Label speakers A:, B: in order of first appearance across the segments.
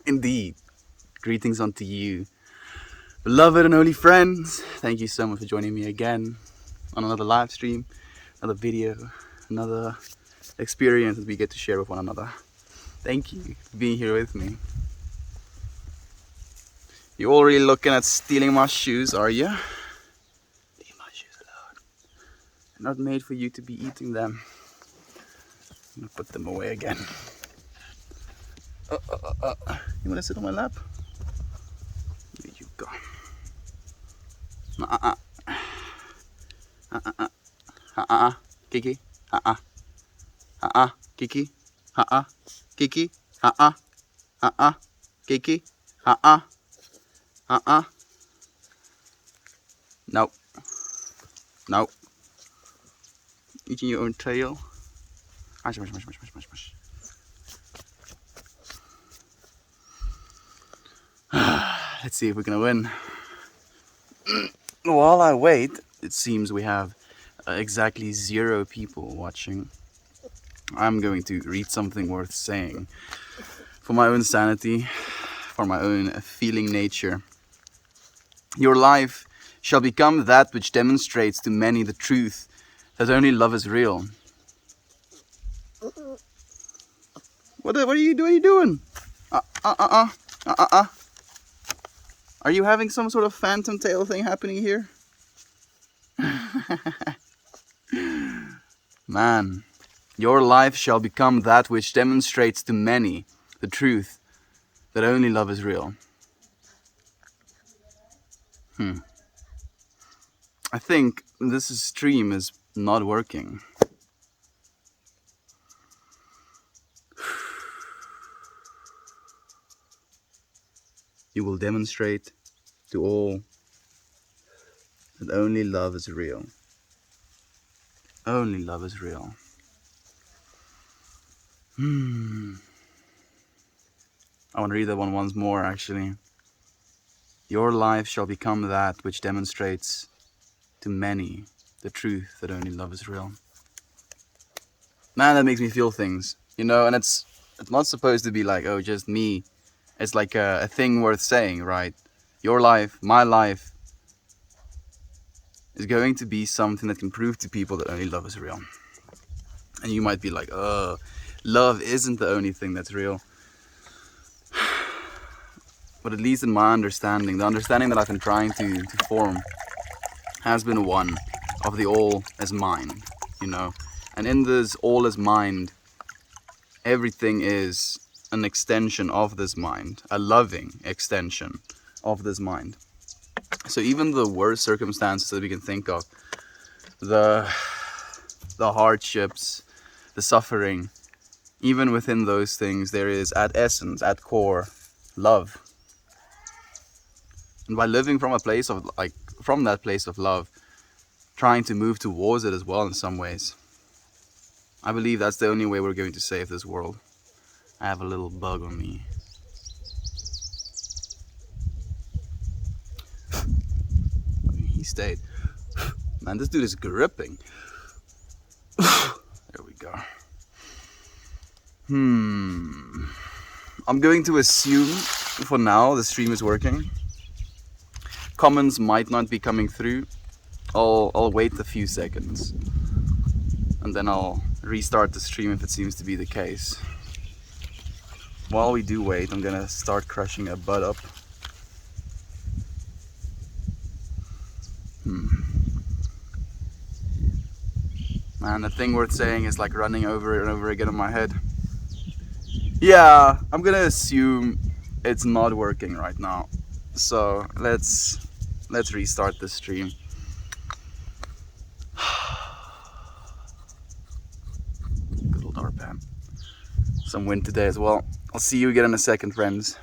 A: Indeed. Greetings unto you, beloved and holy friends. Thank you so much for joining me again on another live stream, another video, another experience that we get to share with one another. Thank you for being here with me. You all really looking at stealing my shoes, are you? Leave my shoes alone. They're not made for you to be eating them. I'm gonna put them away again. You wanna sit on my lap? There you go. Kiki. Kiki. Kiki. Kiki. Nope. Nope. Eating your own tail. Let's see if we're gonna win. While I wait, it seems we have exactly 0 people watching. I'm going to read something worth saying for my own sanity, for my own feeling nature. Your life shall become that which demonstrates to many the truth that only love is real. What are you doing? Are you having some sort of phantom tail thing happening here? Man, your life shall become that which demonstrates to many the truth that only love is real. I think this stream is not working. You will demonstrate to all that only love is real. Only love is real. I want to read that one once more, actually. Your life shall become that which demonstrates to many the truth that only love is real. Man, that makes me feel things, you know, and it's not supposed to be like, oh, just me. It's like a thing worth saying, right? Your life, my life, is going to be something that can prove to people that only love is real. And you might be like, oh, love isn't the only thing that's real. But at least in my understanding, the understanding that I've been trying to form has been one of the all as mind, you know. And in this all as mind, everything is an extension of this mind, a loving extension of this mind. So even the worst circumstances that we can think of, the hardships, the suffering, even within those things there is at essence, at core, love. And by living from a place of from that place of love, trying to move towards it as well in some ways, I believe that's the only way we're going to save this world. I have a little bug on me. He stayed. Man, this dude is gripping. There we go. I'm going to assume for now the stream is working. Comments might not be coming through. I'll wait a few seconds and then I'll restart the stream if it seems to be the case. While we do wait, I'm gonna start crushing a bud up. Man, the thing worth saying is like running over and over again in my head. Yeah, I'm gonna assume it's not working right now. So let's restart the stream. Good old RPAM. Some wind today as well. I'll see you again in a second, friends.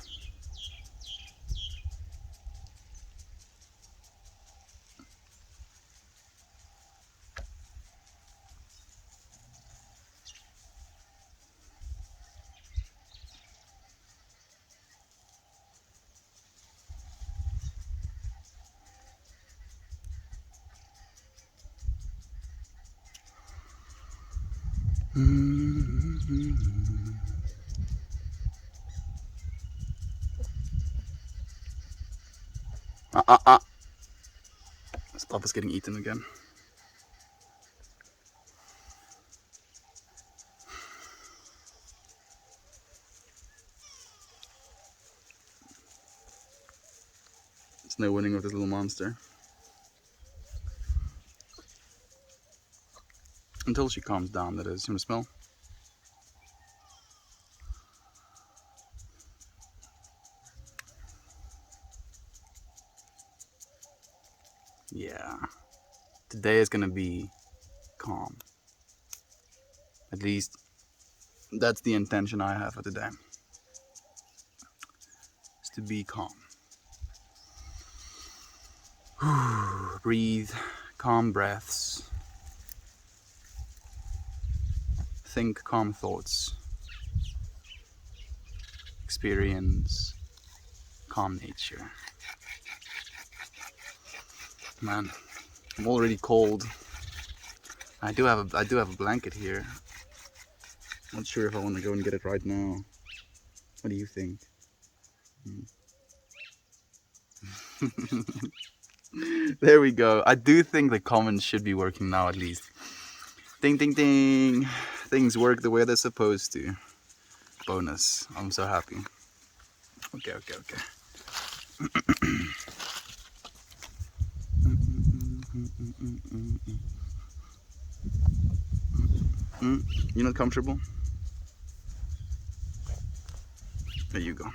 A: Stop us getting eaten again. There's no winning with this little monster. Until she calms down, that is. You want to smell? Yeah. Today is gonna be calm. At least that's the intention I have for today. Is to be calm. Breathe, calm breaths. Think calm thoughts. Experience calm nature. Man, I'm already cold. I do have a blanket here. Not sure if I want to go and get it right now. What do you think? There we go. I do think the comments should be working now at least. Ding ding ding. Things work the way they're supposed to. Bonus. I'm so happy. Okay. You're not comfortable? There you go.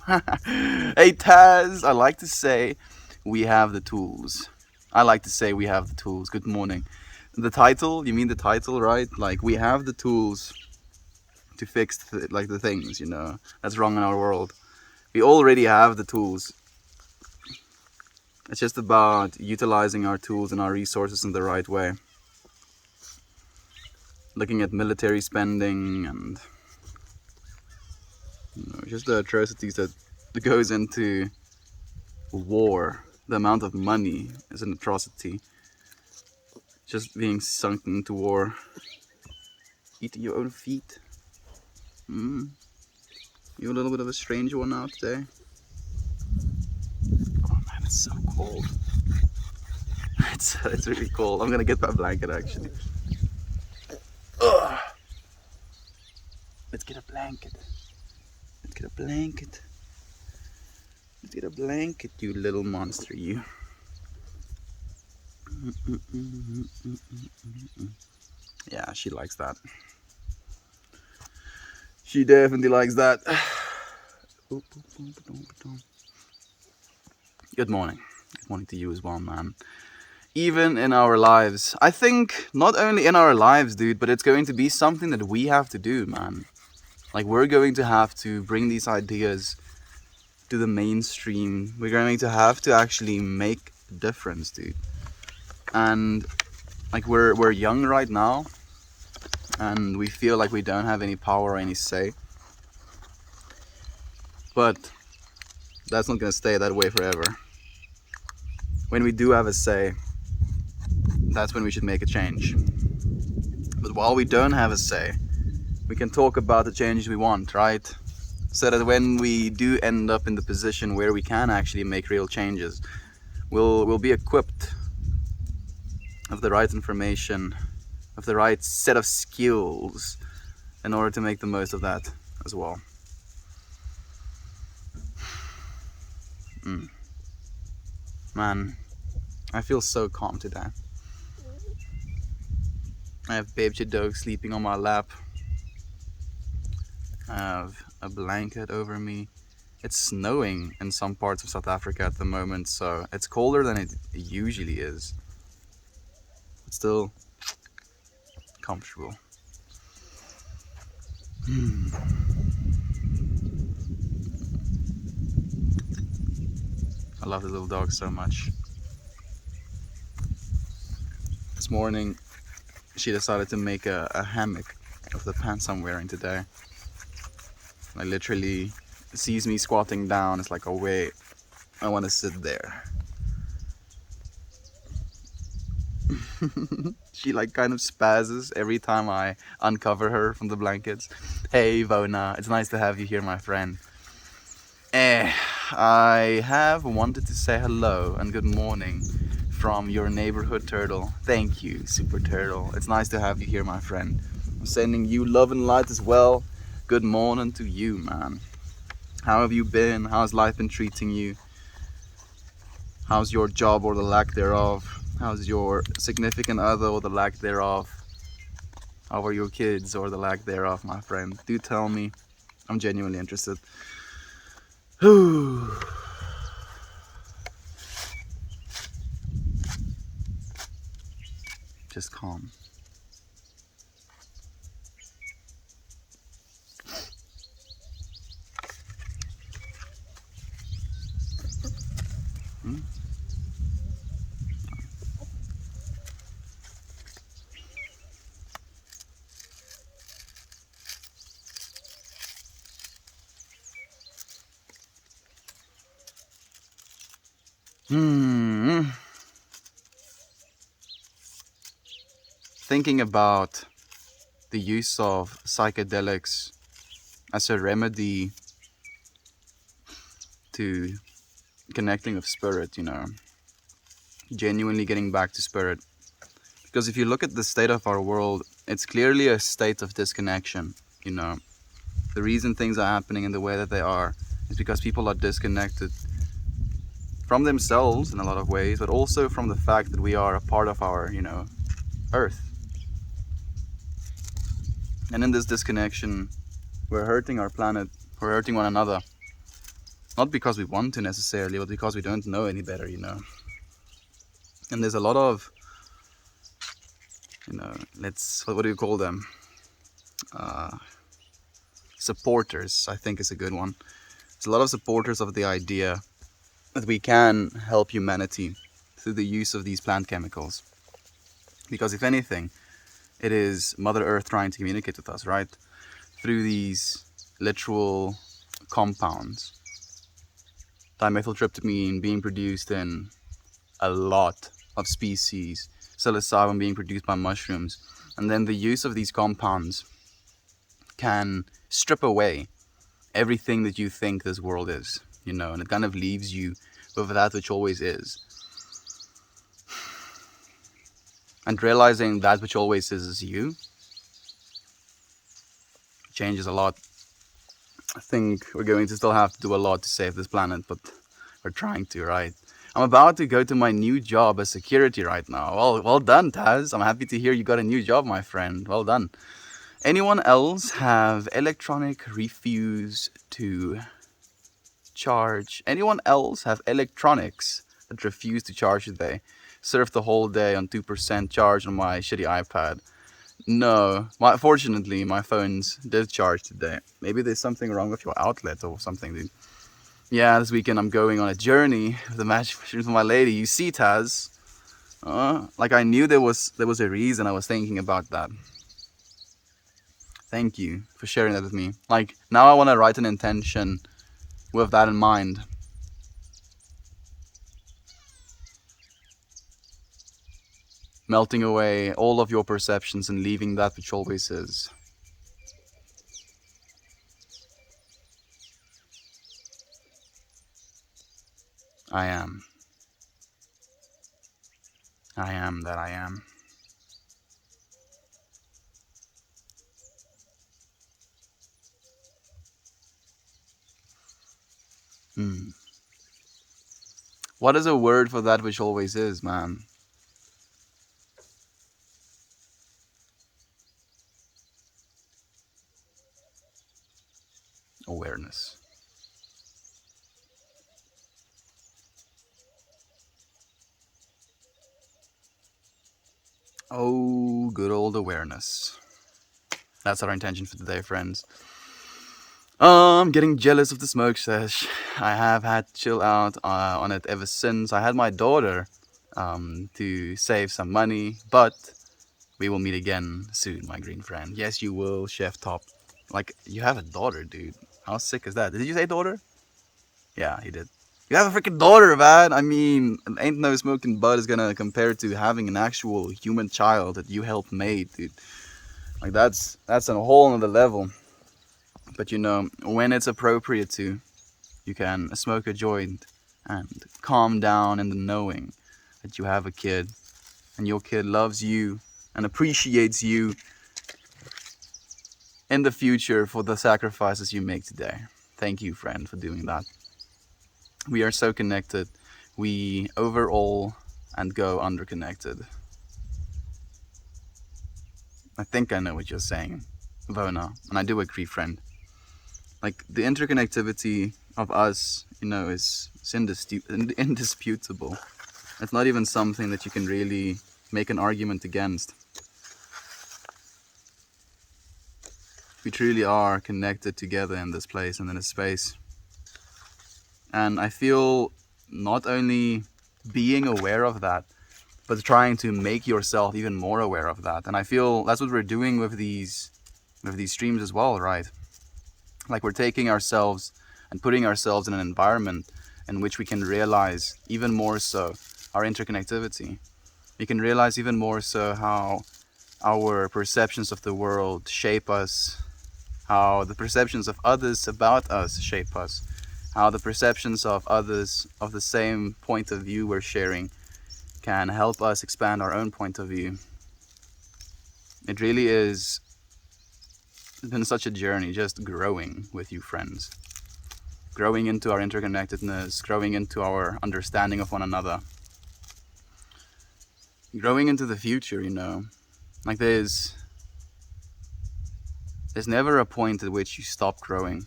A: Hey Taz, I like to say we have the tools. I like to say we have the tools. Good morning. The title, you mean the title, right? Like we have the tools to fix the things, you know, that's wrong in our world. We already have the tools. It's just about utilizing our tools and our resources in the right way. Looking at military spending and just the atrocities that goes into war. The amount of money is an atrocity. Just being sunk into war. Eating your own feet. You're a little bit of a strange one now today. Oh man, it's so cold. It's really cold. I'm gonna get my blanket actually. Ugh. Let's get a blanket. Let's get a blanket. Let's get a blanket, you little monster, you. Yeah, she likes that. She definitely likes that. Good morning. Good morning to you as well, man. Even in our lives, I think not only in our lives, dude, but it's going to be something that we have to do, man. Like we're going to have to bring these ideas to the mainstream. We're going to have to actually make a difference, dude. And like we're young right now, and we feel like we don't have any power or any say. But that's not gonna stay that way forever. When we do have a say, that's when we should make a change. But while we don't have a say, we can talk about the changes we want, right? So that when we do end up in the position where we can actually make real changes, we'll be equipped of the right information, of the right set of skills in order to make the most of that as well. Man, I feel so calm today. I have babe dog sleeping on my lap. I have a blanket over me. It's snowing in some parts of South Africa at the moment, so it's colder than it usually is. But still comfortable. I love the little dog so much. This morning she decided to make a hammock of the pants I'm wearing today. Like literally sees me squatting down. It's like, oh wait, I want to sit there. She like kind of spazzes every time I uncover her from the blankets. Hey Vona, it's nice to have you here, my friend. I have wanted to say hello and good morning from your neighborhood turtle. Thank you, Super Turtle. It's nice to have you here, my friend. I'm sending you love and light as well. Good morning to you, man. How have you been? How's life been treating you? How's your job or the lack thereof? How's your significant other or the lack thereof? How are your kids or the lack thereof, my friend? Do tell me. I'm genuinely interested. Just calm. Hmm? Hmm. Thinking about the use of psychedelics as a remedy to connecting with spirit, genuinely getting back to spirit. Because if you look at the state of our world, it's clearly a state of disconnection, you know. The reason things are happening in the way that they are is because people are disconnected from themselves in a lot of ways, but also from the fact that we are a part of our, earth. And in this disconnection, we're hurting our planet, we're hurting one another. Not because we want to necessarily, but because we don't know any better, And there's a lot of, what do you call them? Supporters, I think is a good one. There's a lot of supporters of the idea that we can help humanity through the use of these plant chemicals. Because if anything, it is Mother Earth trying to communicate with us, right? Through these literal compounds. Dimethyltryptamine being produced in a lot of species, psilocybin being produced by mushrooms, and then the use of these compounds can strip away everything that you think this world is, and it kind of leaves you with that which always is. And realizing that which always is you changes a lot. I think we're going to still have to do a lot to save this planet, but we're trying to, right? I'm about to go to my new job as security right now. Well done, Taz. I'm happy to hear you got a new job, my friend. Well done. Anyone else have electronic refuse to charge? Anyone else have electronics that refuse to charge today? Surfed the whole day on 2% charge on my shitty iPad. No, fortunately my phone's did charge today. Maybe there's something wrong with your outlet or something, dude. Yeah, this weekend I'm going on a journey with the magic mushrooms with my lady. You see, Taz? Like I knew there was a reason I was thinking about that. Thank you for sharing that with me. Like, now I want to write an intention with that in mind. Melting away all of your perceptions and leaving that which always is. I am. I am that I am. What is a word for that which always is, man? Awareness. Oh, good old awareness. That's our intention for today, friends. I'm getting jealous of the smoke sesh. I have had to chill out on it ever since. I had my daughter to save some money, but we will meet again soon, my green friend. Yes, you will, Chef Top. Like, you have a daughter, dude. How sick is that? Did you say daughter? Yeah, he did. You have a freaking daughter, man. I mean, ain't no smoking bud is gonna compare to having an actual human child that you helped made, dude. Like, that's a whole nother level. But when it's appropriate to, You can smoke a joint and calm down in the knowing that you have a kid, and your kid loves you and appreciates you in the future for the sacrifices you make today. Thank you, friend, for doing that. We are so connected. We overall and go underconnected. I think I know what you're saying, Vona, and I do agree, friend. Like, the interconnectivity of us, is indisputable. It's not even something that you can really make an argument against. We truly are connected together in this place and in this space. And I feel not only being aware of that, but trying to make yourself even more aware of that. And I feel that's what we're doing with these streams as well, right? Like, we're taking ourselves and putting ourselves in an environment in which we can realize even more so our interconnectivity. We can realize even more so how our perceptions of the world shape us, how the perceptions of others about us shape us, how the perceptions of others of the same point of view we're sharing can help us expand our own point of view. It really is. It's been such a journey just growing with you, friends. Growing into our interconnectedness, growing into our understanding of one another. Growing into the future, Like, there's never a point at which you stop growing.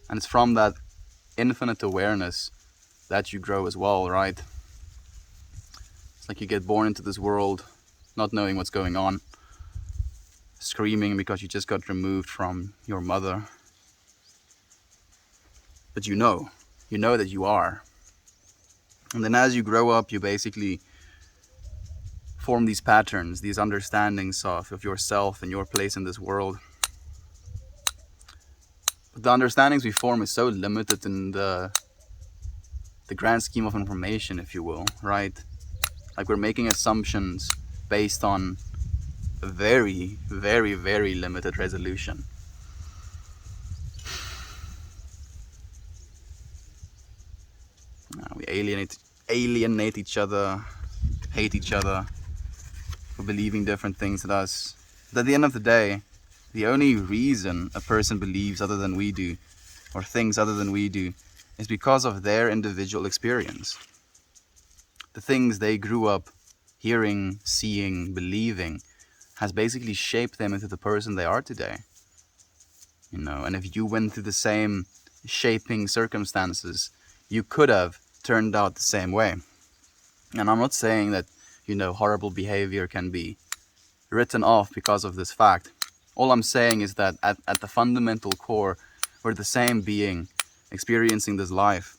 A: And it's from that infinite awareness that you grow as well, right? It's like you get born into this world not knowing what's going on, screaming because you just got removed from your mother. But you know that you are. And then as you grow up, you basically form these patterns, these understandings of yourself and your place in this world. But the understandings we form is so limited in the grand scheme of information, if you will, right? Like, we're making assumptions based on a very, very, very limited resolution. We alienate each other, hate each other for believing different things than us. But at the end of the day, the only reason a person believes other than we do, or thinks other than we do, is because of their individual experience. The things they grew up hearing, seeing, believing has basically shaped them into the person they are today. And if you went through the same shaping circumstances, you could have turned out the same way. And I'm not saying that, horrible behavior can be written off because of this fact. All I'm saying is that at the fundamental core, we're the same being experiencing this life,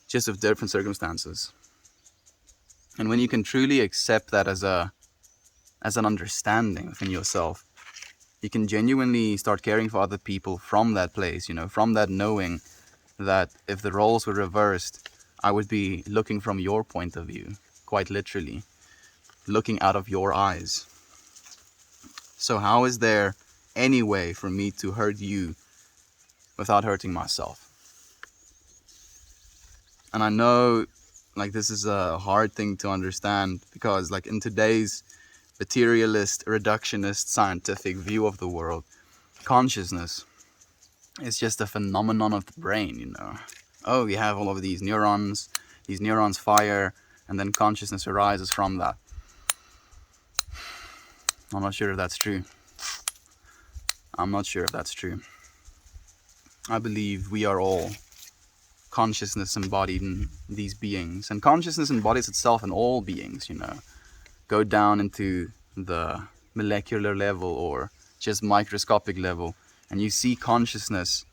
A: just with different circumstances. And when you can truly accept that as an understanding within yourself, you can genuinely start caring for other people from that place, from that knowing that if the roles were reversed, I would be looking from your point of view, quite literally, looking out of your eyes. So how is there any way for me to hurt you without hurting myself? And I know, this is a hard thing to understand, because in today's materialist, reductionist, scientific view of the world, consciousness is just a phenomenon of the brain, Oh, we have all of these neurons fire, and then consciousness arises from that. I'm not sure if that's true. I believe we are all consciousness embodied in these beings, and consciousness embodies itself in all beings, Go down into the molecular level or just microscopic level, and you see consciousness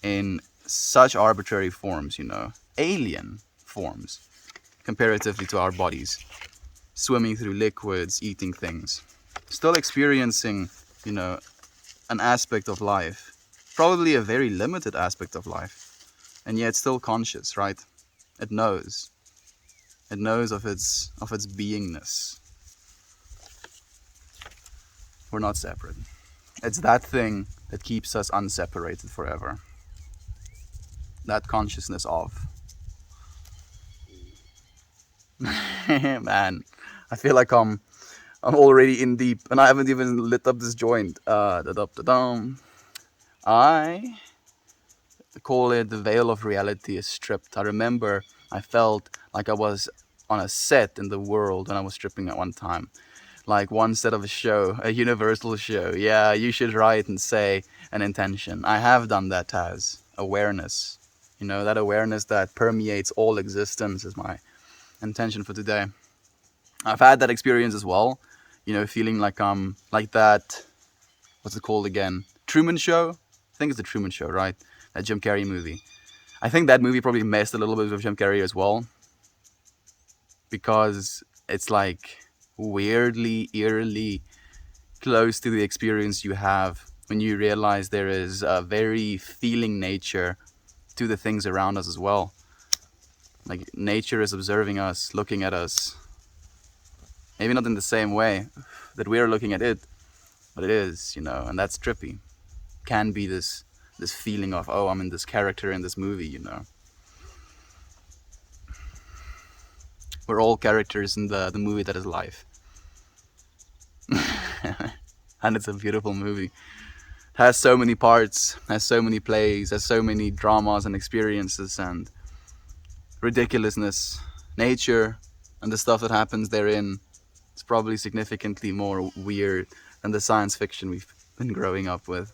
A: in such arbitrary forms, alien forms comparatively to our bodies, swimming through liquids, eating things, still experiencing, an aspect of life, probably a very limited aspect of life, and yet still conscious, right? It knows of its beingness. We're not separate. It's that thing that keeps us unseparated forever. That consciousness of. Man, I feel like I'm already in deep, and I haven't even lit up this joint. Da-dum. I call it the veil of reality is stripped. I remember I felt like I was on a set in the world when I was stripping at one time. Like one set of a show, a universal show. Yeah, you should write and say an intention. I have done that, Taz. Awareness. You know, that awareness that permeates all existence is my intention for today. I've had that experience as well. You know, feeling like that. What's it called again? Truman Show. I think it's the Truman Show, right? That Jim Carrey movie. I think that movie probably messed a little bit with Jim Carrey as well, because it's like weirdly, eerily close to the experience you have when you realize there is a very feeling nature to the things around us as well. Like nature is observing us, looking at us. Maybe not in the same way that we're looking at it, but it is, you know, and that's trippy. Can be this feeling of, oh, I'm in this character in this movie, you know. We're all characters in the movie that is life. And it's a beautiful movie. Has so many parts, has so many plays, has so many dramas and experiences and ridiculousness. Nature and the stuff that happens therein is probably significantly more weird than the science fiction we've been growing up with.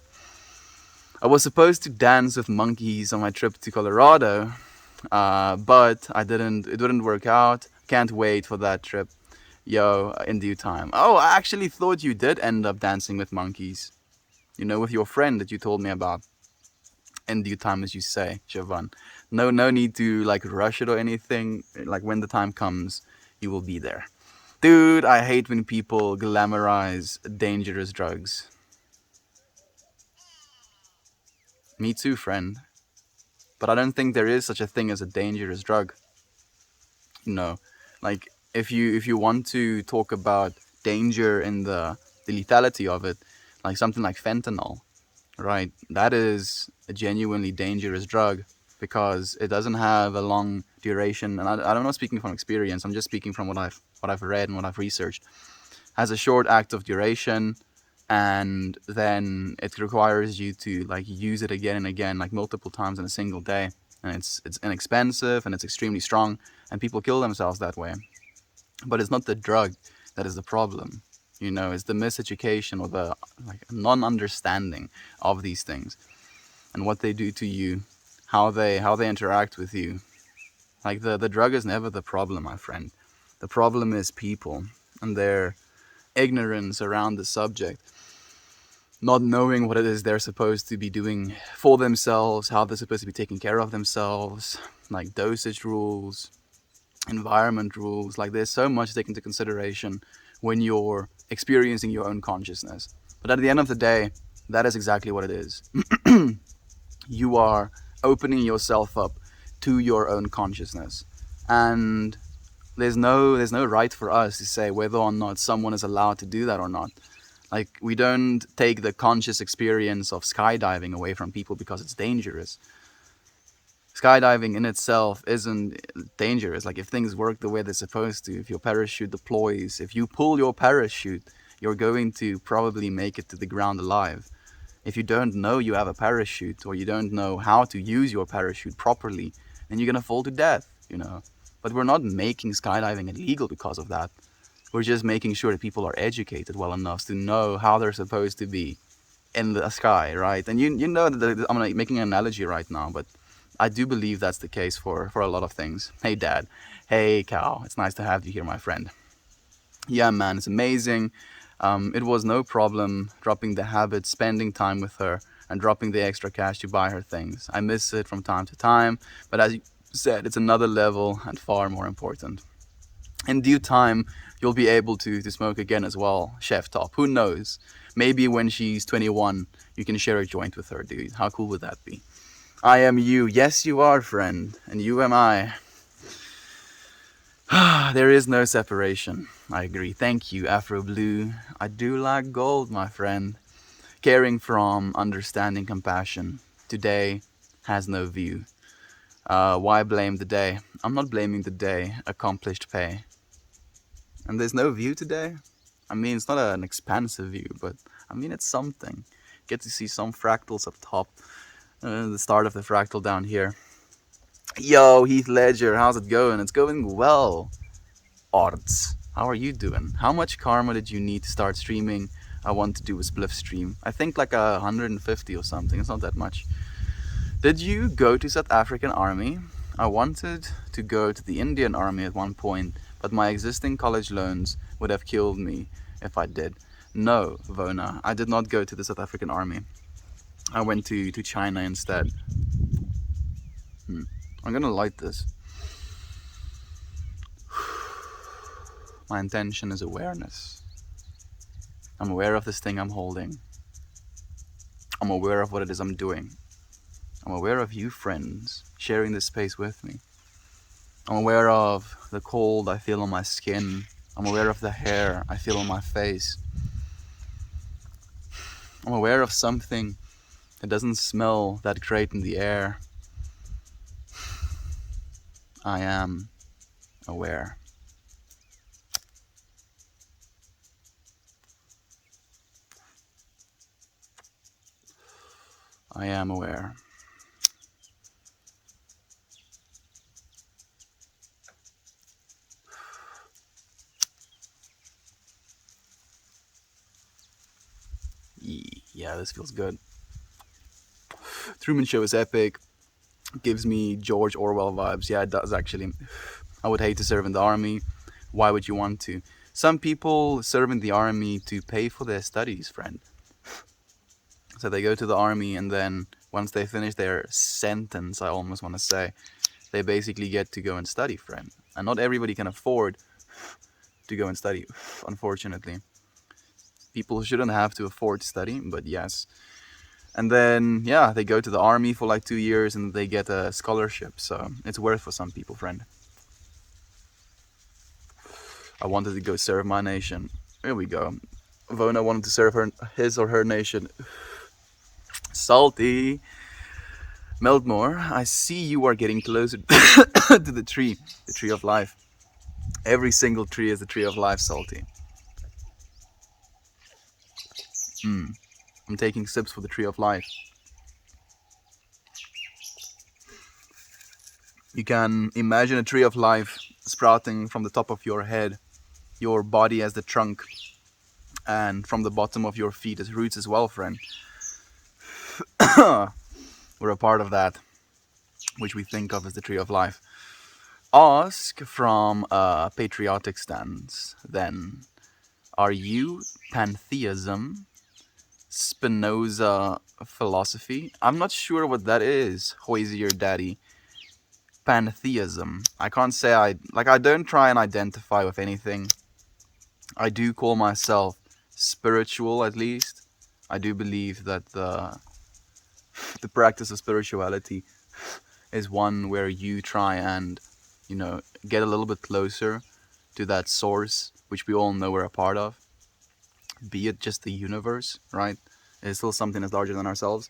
A: I was supposed to dance with monkeys on my trip to Colorado, but I didn't. It didn't work out. Can't wait for that trip, yo, in due time. Oh, I actually thought you did end up dancing with monkeys. You know, with your friend that you told me about. In due time, as you say, Siobhan. No need to like rush it or anything. Like when the time comes, you will be there. Dude, I hate when people glamorize dangerous drugs. Me too, friend. But I don't think there is such a thing as a dangerous drug. You know, like if you want to talk about danger and the lethality of it, like something like fentanyl, right? That is a genuinely dangerous drug because it doesn't have a long duration. And I'm not speaking from experience. I'm just speaking from what I've read and what I've researched. Has a short active duration, and then it requires you to like use it again and again, like multiple times in a single day. And it's inexpensive and it's extremely strong, and people kill themselves that way. But it's not the drug that is the problem. You know, it's the miseducation or the like non-understanding of these things and what they do to you, how they interact with you. Like the drug is never the problem, my friend. The problem is people and their ignorance around the subject, not knowing what it is they're supposed to be doing for themselves, how they're supposed to be taking care of themselves, like dosage rules, environment rules. Like there's so much to take into consideration when you're experiencing your own consciousness. But at the end of the day, that is exactly what it is. You are opening yourself up to your own consciousness. And there's no right for us to say whether or not someone is allowed to do that or not. Like we don't take the conscious experience of skydiving away from people because it's dangerous. Skydiving in itself isn't dangerous. Like if things work the way they're supposed to, if your parachute deploys, if you pull your parachute, you're going to probably make it to the ground alive. If you don't know you have a parachute or you don't know how to use your parachute properly, then you're gonna fall to death, you know. But we're not making skydiving illegal because of that. We're just making sure that people are educated well enough to know how they're supposed to be in the sky, right? And you know that I'm like making an analogy right now, but I do believe that's the case for a lot of things. Hey, Dad. Hey, Cal. It's nice to have you here, my friend. Yeah, man, it's amazing. It was no problem dropping the habit, spending time with her, and dropping the extra cash to buy her things. I miss it from time to time, but as you said, it's another level and far more important. In due time, you'll be able to smoke again as well, Chef Top. Who knows? Maybe when she's 21, you can share a joint with her, dude. How cool would that be? I am you. Yes, you are, friend. And you am I. There is no separation. I agree. Thank you, Afro Blue. I do like gold, my friend. Caring from understanding compassion. Today has no view. Why blame the day? I'm not blaming the day. Accomplished pay. And there's no view today? I mean, it's not an expansive view, but I mean, it's something. Get to see some fractals up top. The start of the fractal down here. Yo, Heath Ledger, how's it going? It's going well. Odds. How are you doing? How much karma did you need to start streaming? I want to do a spliff stream. I think like 150 or something. It's not that much. Did you go to South African army? I wanted to go to the Indian army at one point, but my existing college loans would have killed me if I did. No, Vona, I did not go to the South African army. I went to China instead. I'm gonna light this. My intention is awareness. I'm aware of this thing I'm holding. I'm aware of what it is I'm doing. I'm aware of you, friends, sharing this space with me. I'm aware of the cold I feel on my skin. I'm aware of the hair I feel on my face. I'm aware of something that doesn't smell that great in the air. I am aware. I am aware. Yeah, this feels good. Truman Show is epic. Gives me George Orwell vibes. Yeah, it does actually. I would hate to serve in the army. Why would you want to? Some people serve in the army to pay for their studies, friend. So they go to the army, and then once they finish their sentence, I almost want to say, they basically get to go and study, friend. And not everybody can afford to go and study, unfortunately. People shouldn't have to afford to study, but yes. And then, yeah, they go to the army for like 2 years and they get a scholarship. So it's worth for some people, friend. I wanted to go serve my nation. Here we go. Vona wanted to serve his or her nation. Salty. Meldmore, I see you are getting closer to the tree of life. Every single tree is the tree of life, Salty. I'm taking sips for the tree of life. You can imagine a tree of life sprouting from the top of your head, your body as the trunk, and from the bottom of your feet as roots as well, friend. We're a part of that, which we think of as the tree of life. Ask from a patriotic stance, then. Are you Pantheism? Spinoza philosophy? I'm not sure what that is, Hoisier Daddy. Pantheism. I can't say I don't try and identify with anything. I do call myself spiritual, at least. I do believe that the practice of spirituality is one where you try and, get a little bit closer to that source, which we all know we're a part of. Be it just the universe, right? It's still something that's larger than ourselves.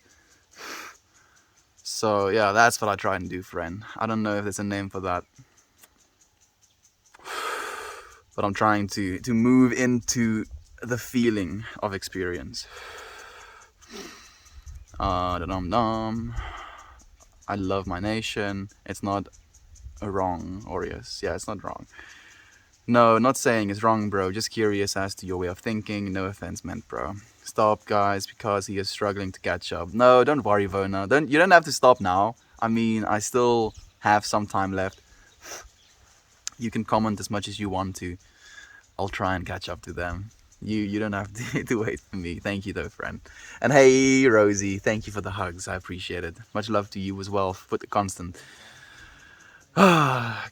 A: So yeah, that's what I try and do, friend. I don't know if there's a name for that, but I'm trying to move into the feeling of experience. I love my nation. It's not wrong, Aureus. Yeah, it's not wrong. No, not saying it's wrong, bro. Just curious as to your way of thinking. No offense meant, bro. Stop, guys, because he is struggling to catch up. No, don't worry, Vona. You don't have to stop now. I mean, I still have some time left. You can comment as much as you want to. I'll try and catch up to them. You don't have to wait for me. Thank you, though, friend. And hey, Rosie, thank you for the hugs. I appreciate it. Much love to you as well. Put the constant.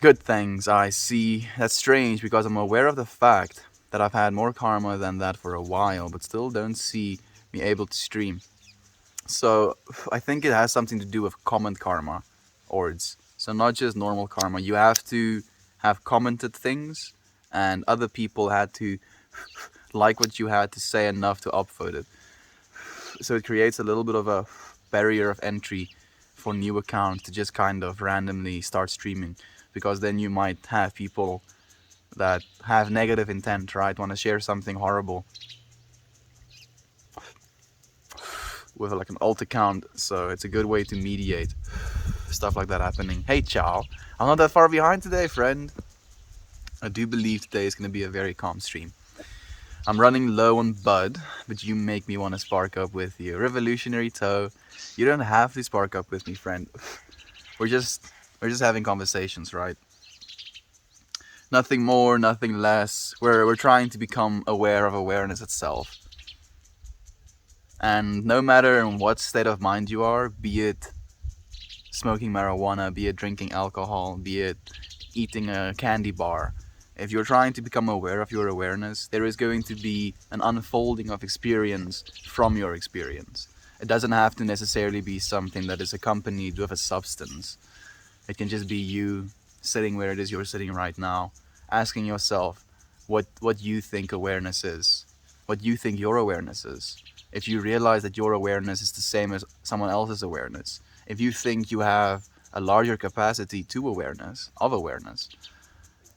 A: Good things I see. That's strange because I'm aware of the fact that I've had more karma than that for a while, but still don't see me able to stream. So I think it has something to do with comment karma, ords. So not just normal karma. You have to have commented things, and other people had to like what you had to say enough to upvote it. So it creates a little bit of a barrier of entry for new accounts to just kind of randomly start streaming, because then you might have people that have negative intent, right? Want to share something horrible with like an alt account. So it's a good way to mediate stuff like that happening. Hey, Chow, I'm not that far behind today, friend. I do believe today is going to be a very calm stream. I'm running low on bud, but you make me want to spark up with you. Revolutionary Toe, you don't have to spark up with me, friend. We're just having conversations, right? Nothing more, nothing less. We're trying to become aware of awareness itself. And no matter in what state of mind you are, be it smoking marijuana, be it drinking alcohol, be it eating a candy bar, if you're trying to become aware of your awareness, there is going to be an unfolding of experience from your experience. It doesn't have to necessarily be something that is accompanied with a substance. It can just be you sitting where it is you're sitting right now, asking yourself what you think awareness is, what you think your awareness is. If you realize that your awareness is the same as someone else's awareness, if you think you have a larger capacity to awareness,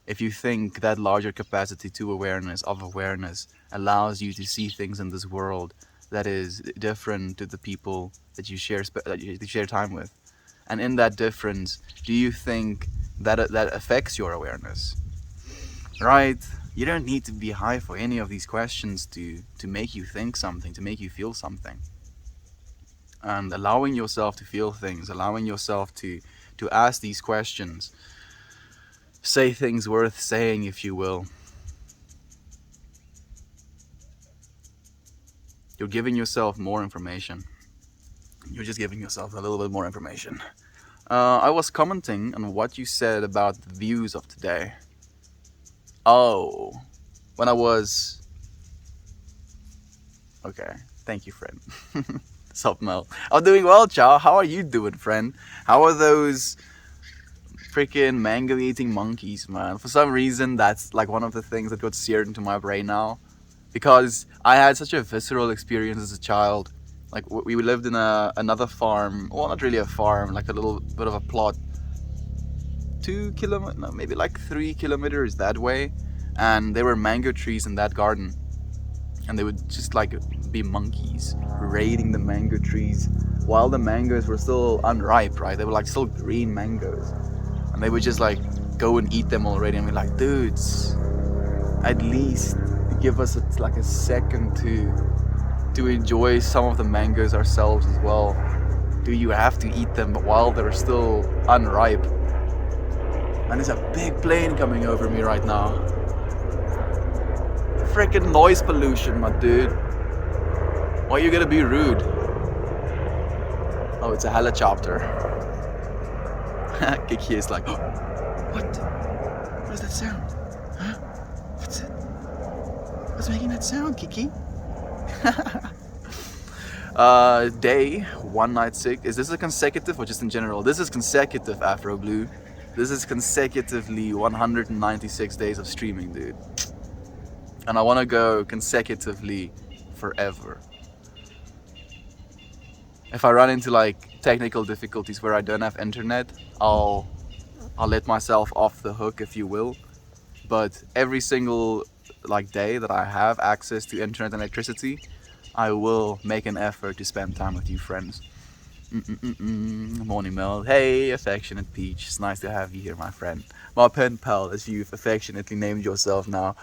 A: if you think that larger capacity to awareness allows you to see things in this world that is different to the people that you share time with, and in that difference, do you think that that affects your awareness? Right? You don't need to be high for any of these questions to make you think something, to make you feel something. And allowing yourself to feel things, allowing yourself to ask these questions, say things worth saying, if you will. You're giving yourself more information. You're just giving yourself a little bit more information. I was commenting on what you said about the views of today. Oh, when I was... Okay, thank you, friend. Sup, Mel? I'm doing well, Chow. How are you doing, friend? How are those freaking mango-eating monkeys, man? For some reason, that's like one of the things that got seared into my brain now. Because I had such a visceral experience as a child. Like, we lived in another farm. Well, not really a farm, like a little bit of a plot. 2 kilometers, no, maybe like 3 kilometers that way. And there were mango trees in that garden. And they would just like be monkeys raiding the mango trees while the mangoes were still unripe, right? They were like still green mangoes. And they would just like go and eat them already and be like, dudes, at least give us like a second to enjoy some of the mangoes ourselves as well. Do you have to eat them while they're still unripe? And there's a big plane coming over me right now. Freaking noise pollution, my dude. Why are you gonna be rude? Oh, it's a helicopter. Kiki is like, oh, what? What is that sound? Huh? What's it? What's making that sound, Kiki? Day 196. Is this a consecutive or just in general? This is consecutive, Afro Blue. This is consecutively 196 days of streaming, dude. And I want to go consecutively forever. If I run into like technical difficulties where I don't have internet, I'll let myself off the hook, if you will. But every single like day that I have access to internet and electricity, I will make an effort to spend time with you, friends. Morning, Mel. Hey, affectionate Peach. It's nice to have you here, my friend. My pen pal, as you've affectionately named yourself now.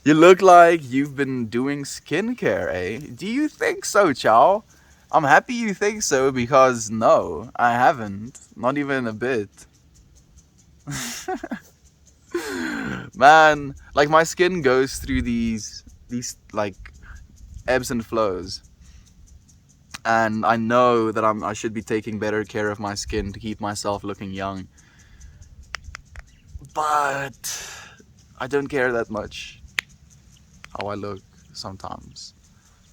A: You look like you've been doing skincare, eh? Do you think so, Chow? I'm happy you think so, because no, I haven't. Not even a bit. Man, like my skin goes through these like ebbs and flows. And I know that I should be taking better care of my skin to keep myself looking young. But I don't care that much how I look sometimes.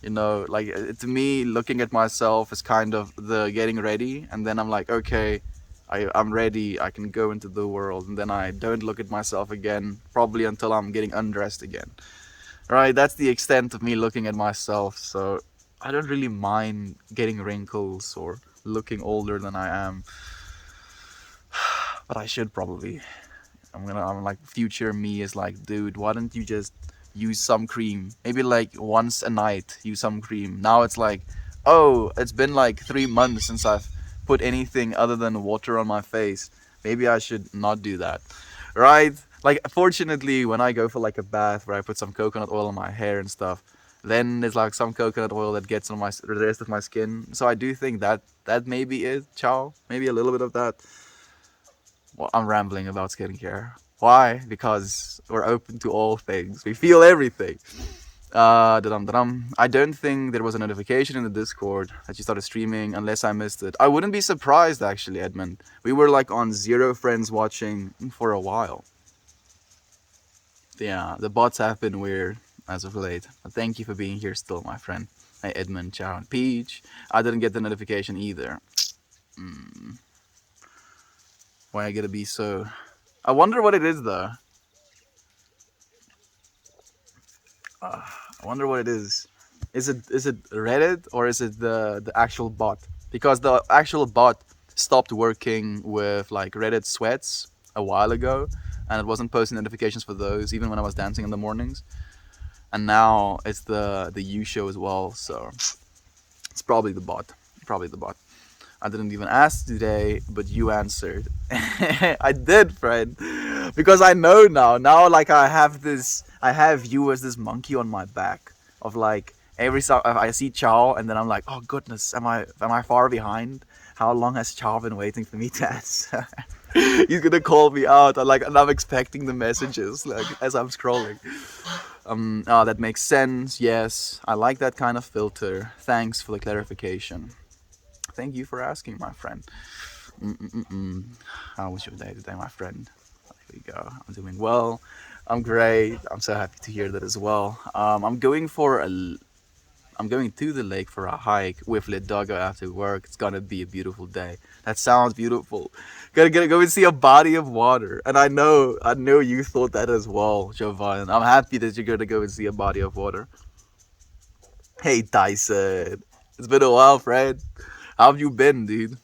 A: You know, like to me, looking at myself is kind of the getting ready, and then I'm like, okay, I'm ready, I can go into the world, and then I don't look at myself again, probably until I'm getting undressed again. Right, that's the extent of me looking at myself. So I don't really mind getting wrinkles or looking older than I am, but I should probably. I'm like, future me is like, dude, why don't you just use some cream? Maybe like once a night, use some cream. Now it's like, oh, it's been like 3 months since I've put anything other than water on my face. Maybe I should not do that, right? Like, fortunately, when I go for like a bath where I put some coconut oil on my hair and stuff, then there's like some coconut oil that gets on the rest of my skin. So I do think that that may be it. Ciao, maybe a little bit of that. Well, I'm rambling about skincare. Why? Because we're open to all things. We feel everything. Da-dum-da-dum. I don't think there was a notification in the Discord that you started streaming unless I missed it. I wouldn't be surprised, actually, Edmund. We were like on 0 friends watching for a while. Yeah, the bots have been weird as of late. But thank you for being here still, my friend. Hey, Edmund, Chow, and Peach. I didn't get the notification either. Why I gotta be so... I wonder what it is, though. I wonder what it is. Is it Reddit or is it the actual bot? Because the actual bot stopped working with like Reddit sweats a while ago, and it wasn't posting notifications for those even when I was dancing in the mornings. And now it's the U show as well, so it's probably the bot. Probably the bot. I didn't even ask today, but you answered. I did, friend, because I know now. Now, like I have you as this monkey on my back. Of like every time I see Chow, and then I'm like, oh goodness, am I far behind? How long has Chow been waiting for me to answer? He's gonna call me out. And I'm expecting the messages like as I'm scrolling. Oh, that makes sense. Yes, I like that kind of filter. Thanks for the clarification. Thank you for asking, my friend. How was your day today, my friend? There we go. I'm doing well. I'm great. I'm so happy to hear that as well. I'm going to the lake for a hike with Doggo after work. It's gonna be a beautiful day. That sounds beautiful. Gonna go and see a body of water. And I know you thought that as well, Jovan. I'm happy that you're gonna go and see a body of water. Hey, Tyson. It's been a while, friend. How have you been, dude?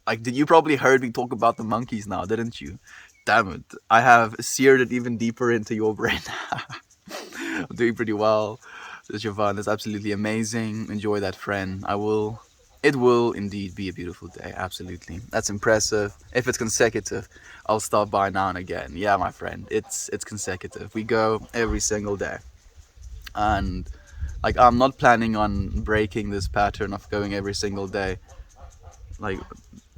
A: Like, did you probably heard me talk about the monkeys now, didn't you? Damn it. I have seared it even deeper into your brain. I'm doing pretty well. Jovan, that's absolutely amazing. Enjoy that, friend. It will indeed be a beautiful day. Absolutely. That's impressive. If it's consecutive, I'll stop by now and again. Yeah, my friend. It's consecutive. We go every single day. And like, I'm not planning on breaking this pattern of going every single day. Like,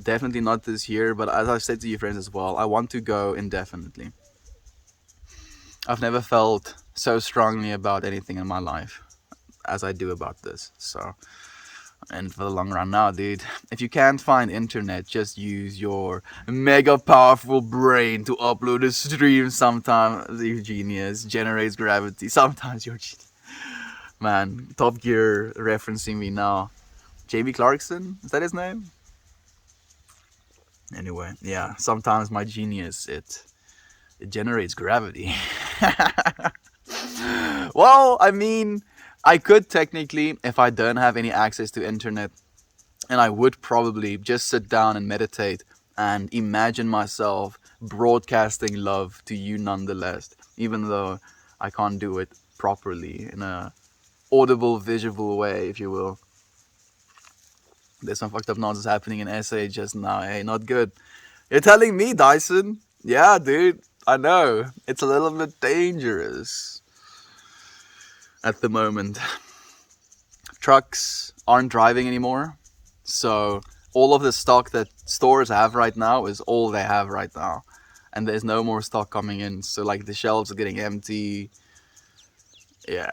A: definitely not this year, but as I said to you friends as well, I want to go indefinitely. I've never felt so strongly about anything in my life as I do about this. So, and for the long run now, dude, if you can't find internet, just use your mega powerful brain to upload a stream. Sometimes you're genius, generates gravity. Sometimes you're genius. Man, Top Gear referencing me now. Jamie Clarkson, is that his name? Anyway, yeah, sometimes my genius, it generates gravity. Well, I mean, I could technically, if I don't have any access to internet, and I would probably just sit down and meditate and imagine myself broadcasting love to you nonetheless, even though I can't do it properly in a audible, visual way, if you will. There's some fucked up nonsense happening in SA just now. Hey, not good. You're telling me, Dyson? Yeah, dude. I know. It's a little bit dangerous at the moment. Trucks aren't driving anymore. So all of the stock that stores have right now is all they have right now. And there's no more stock coming in. So like the shelves are getting empty. Yeah.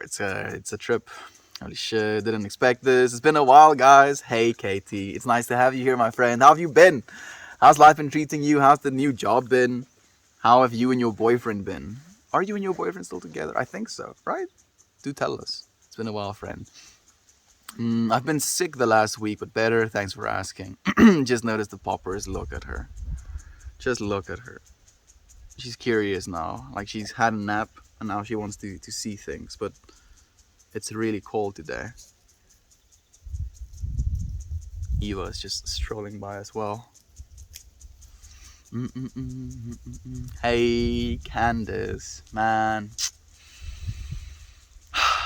A: It's a trip. Holy shit, didn't expect this. It's been a while, guys. Hey, Katie. It's nice to have you here, my friend. How have you been? How's life been treating you? How's the new job been? How have you and your boyfriend been? Are you and your boyfriend still together? I think so, right? Do tell us. It's been a while, friend. I've been sick the last week, but better. Thanks for asking. Just notice the poppers. Look at her. Just look at her. She's curious now. Like she's had a nap, and now she wants to see things, but... It's really cold today. Eva is just strolling by as well. Hey, Candace, man.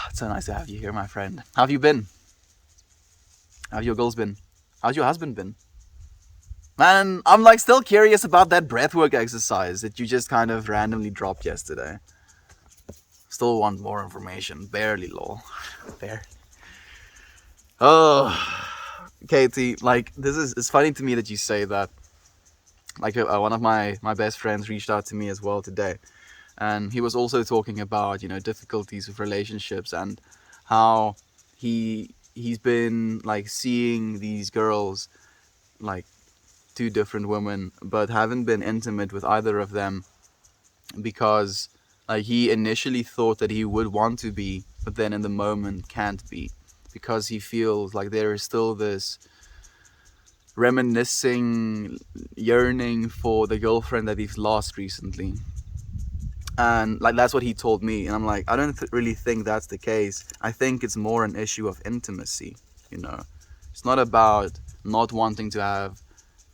A: It's so nice to have you here, my friend. How have you been? How have your girls been? How's your husband been? Man, I'm like still curious about that breathwork exercise that you just kind of randomly dropped yesterday. Still want more information. Barely, lol. Barely. Oh, Katie, like it's funny to me that you say that. Like one of my best friends reached out to me as well today, and he was also talking about difficulties with relationships and how he's been like seeing these girls, like two different women, but haven't been intimate with either of them because like he initially thought that he would want to be, but then in the moment can't be because he feels like there is still this reminiscing yearning for the girlfriend that he's lost recently. And like that's what he told me, and I'm like, I don't really think that's the case. I think it's more an issue of intimacy. It's not about not wanting to have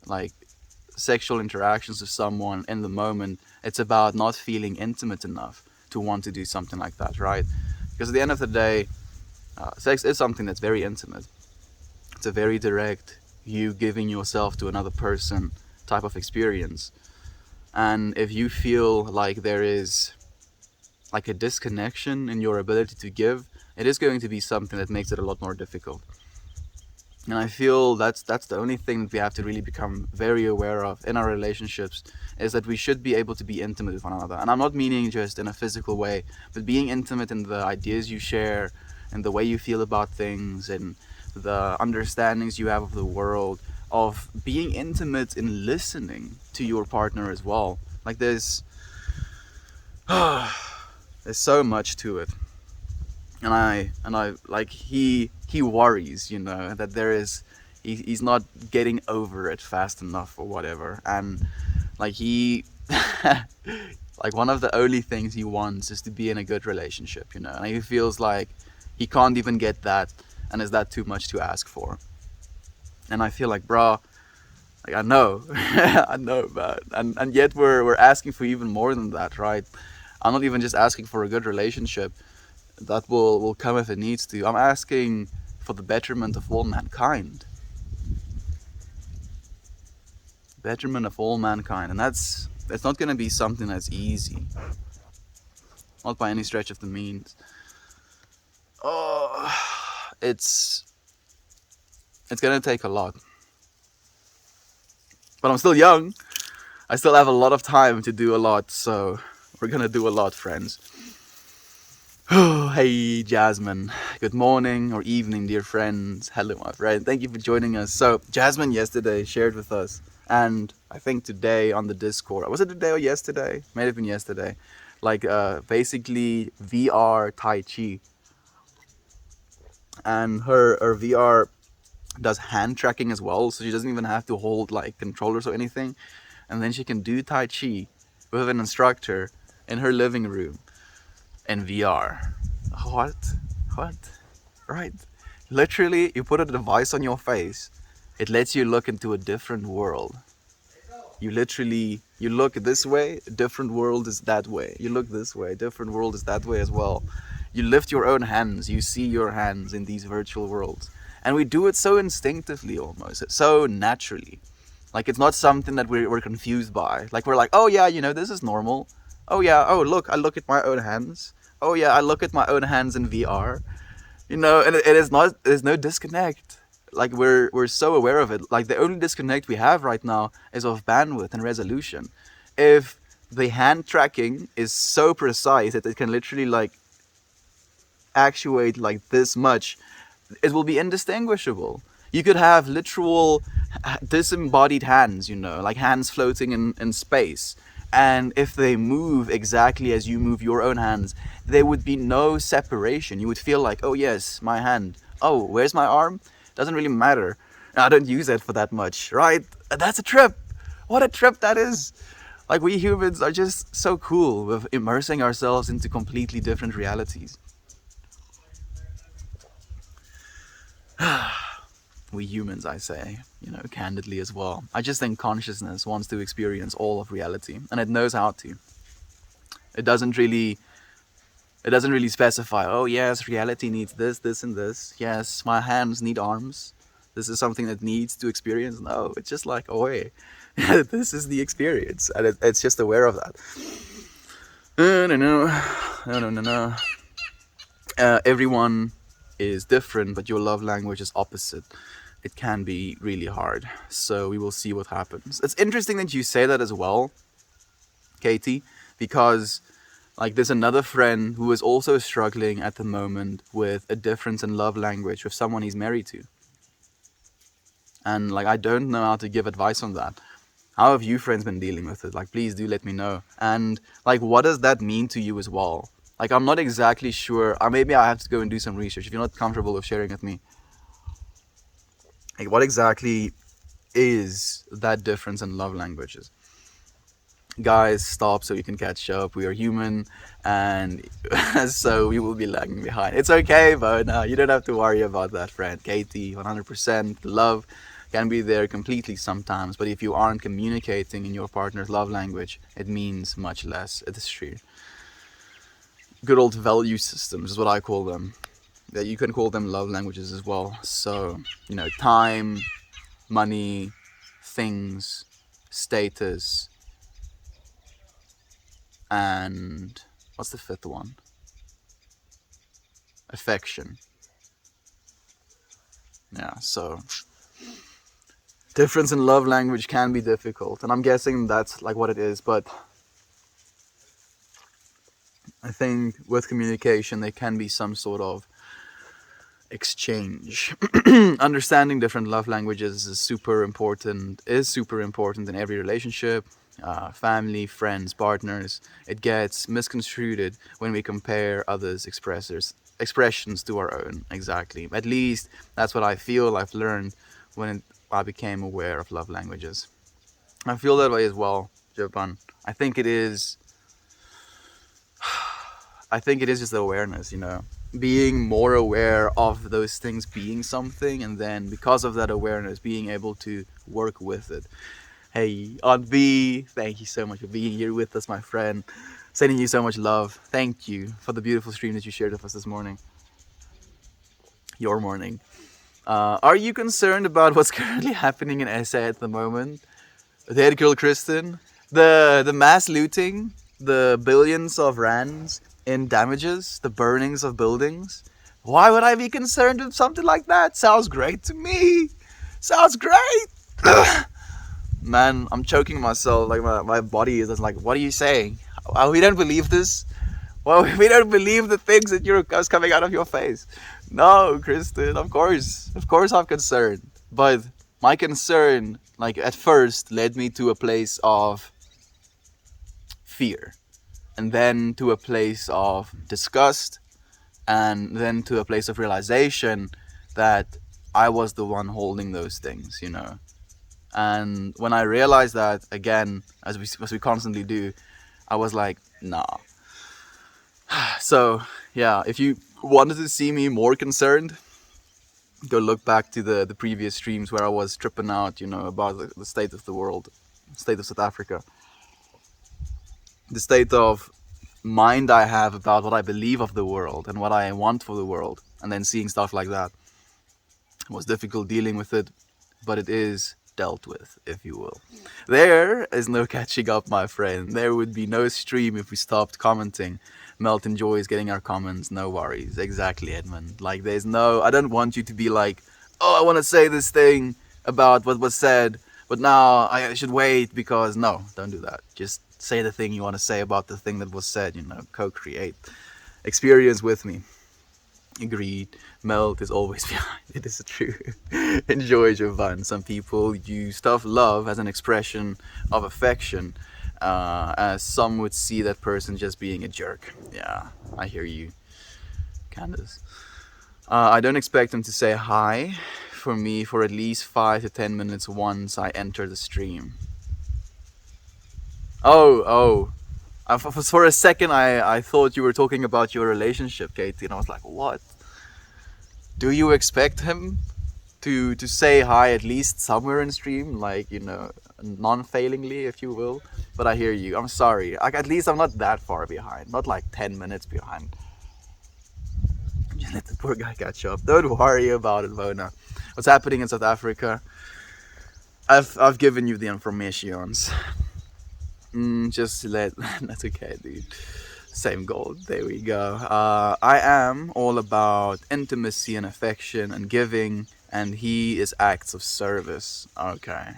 A: like sexual interactions with someone in the moment. It's about not feeling intimate enough to want to do something like that, right? Because at the end of the day, sex is something that's very intimate. It's a very direct, you giving yourself to another person type of experience. And if you feel like there is like a disconnection in your ability to give, it is going to be something that makes it a lot more difficult. And I feel that's the only thing that we have to really become very aware of in our relationships, is that we should be able to be intimate with one another. And I'm not meaning just in a physical way, but being intimate in the ideas you share and the way you feel about things and the understandings you have of the world, of being intimate in listening to your partner as well. Like there's so much to it. And I like he worries, that there is he's not getting over it fast enough or whatever. And like he like one of the only things he wants is to be in a good relationship, and he feels like he can't even get that, and is that too much to ask for? And I feel like, bruh, like I know I know, man, and yet we're asking for even more than that, right? I'm not even just asking for a good relationship that will come if it needs to. I'm asking for the betterment of all mankind. Betterment of all mankind. And that's not going to be something that's easy. Not by any stretch of the means. Oh, it's going to take a lot. But I'm still young. I still have a lot of time to do a lot. So we're going to do a lot, friends. Hey Jasmine, good morning or evening, dear friends. Hello, my friend. Thank you for joining us. So Jasmine yesterday shared with us, and I think today on the Discord, was it today or yesterday? May have been yesterday. Like basically VR Tai Chi, and her VR does hand tracking as well, so she doesn't even have to hold like controllers or anything, and then she can do Tai Chi with an instructor in her living room. In VR. What? Right. Literally, you put a device on your face. It lets you look into a different world. You look this way, different world is that way. You look this way, different world is that way as well. You lift your own hands, you see your hands in these virtual worlds. And we do it so instinctively almost, so naturally. Like it's not something that we're confused by. Like we're like, oh yeah, this is normal. Oh yeah, oh look, I look at my own hands. Oh yeah, I look at my own hands in VR. And there's no disconnect. Like we're so aware of it. Like the only disconnect we have right now is of bandwidth and resolution. If the hand tracking is so precise that it can literally like actuate like this much, it will be indistinguishable. You could have literal disembodied hands, like hands floating in space. And if they move exactly as you move your own hands, there would be no separation. You would feel like, oh yes, my hand. Oh, where's my arm? Doesn't really matter. I don't use it for that much, right? That's a trip. What a trip that is. Like we humans are just so cool with immersing ourselves into completely different realities. We humans, I say, candidly as well. I just think consciousness wants to experience all of reality, and it knows how to. It doesn't really specify, oh yes, reality needs this, this, and this. Yes, my hands need arms. This is something that needs to experience. No, it's just like, oh hey, this is the experience, and it's just aware of that. No. Everyone is different, but your love language is opposite. It can be really hard. So we will see what happens. It's interesting that you say that as well, Katie, because like there's another friend who is also struggling at the moment with a difference in love language with someone he's married to. And like I don't know how to give advice on that. How have you friends been dealing with it? Like please do let me know. And like what does that mean to you as well? Like I'm not exactly sure. Maybe I have to go and do some research if you're not comfortable with sharing with me. Like what exactly is that difference in love languages? Guys, stop so you can catch up. We are human, and so we will be lagging behind. It's okay, but you don't have to worry about that, friend. Katie, 100%. Love can be there completely sometimes, but if you aren't communicating in your partner's love language, it means much less. It is true. Good old value systems is what I call them. That you can call them love languages as well. So, time, money, things, status, and what's the fifth one? Affection. Yeah, so difference in love language can be difficult, and I'm guessing that's like what it is, but I think with communication there can be some sort of exchange. Understanding different love languages is super important in every relationship. Family, friends, partners. It gets misconstrued when we compare others' expressions to our own. Exactly. At least that's what I feel I've learned when I became aware of love languages. I feel that way as well, Japan. I think it is just the awareness, being more aware of those things being something, and then because of that awareness being able to work with it. Hey, Aunt B, thank you so much for being here with us, my friend. Sending you so much love. Thank you for the beautiful stream that you shared with us this morning. Your morning. Are you concerned about what's currently happening in SA at the moment? The head girl Kristen, the mass looting, the billions of rands in damages, the burnings of buildings. Why would I be concerned with something like that? Sounds great to me. Sounds great. Man, I'm choking myself. Like my body is just like, what are you saying? We don't believe this. Well, we don't believe the things that's coming out of your face. No, Kristen, of course I'm concerned. But my concern, like at first, led me to a place of fear, and then to a place of disgust, and then to a place of realization that I was the one holding those things, And when I realized that, again, as we constantly do, I was like, nah. So, yeah, if you wanted to see me more concerned, go look back to the previous streams where I was tripping out, about the state of the world, state of South Africa. The state of mind I have about what I believe of the world and what I want for the world, and then seeing stuff like that. It was difficult dealing with it, but it is dealt with, if you will. There is no catching up, my friend. There would be no stream if we stopped commenting. Melt enjoys getting our comments, no worries. Exactly, Edmund. Like, I don't want you to be like, oh, I want to say this thing about what was said, but now I should wait because, no, don't do that. Just say the thing you want to say about the thing that was said, co-create. Experience with me. Agreed. Melt is always behind. It is true. Enjoy your fun. Some people use tough love as an expression of affection, as some would see that person just being a jerk. Yeah, I hear you, Candace. I don't expect them to say hi for me for at least 5 to 10 minutes once I enter the stream. Oh. For a second, I thought you were talking about your relationship, Katie, and I was like, what? Do you expect him to say hi at least somewhere in stream, like, non-failingly, if you will. But I hear you. I'm sorry. Like, at least I'm not that far behind. Not like 10 minutes behind. Just let the poor guy catch up. Don't worry about it, Vona. What's happening in South Africa? I've given you the informations. Just let that's okay, dude. Same goal. There we go. I am all about intimacy and affection and giving, and he is acts of service. Okay.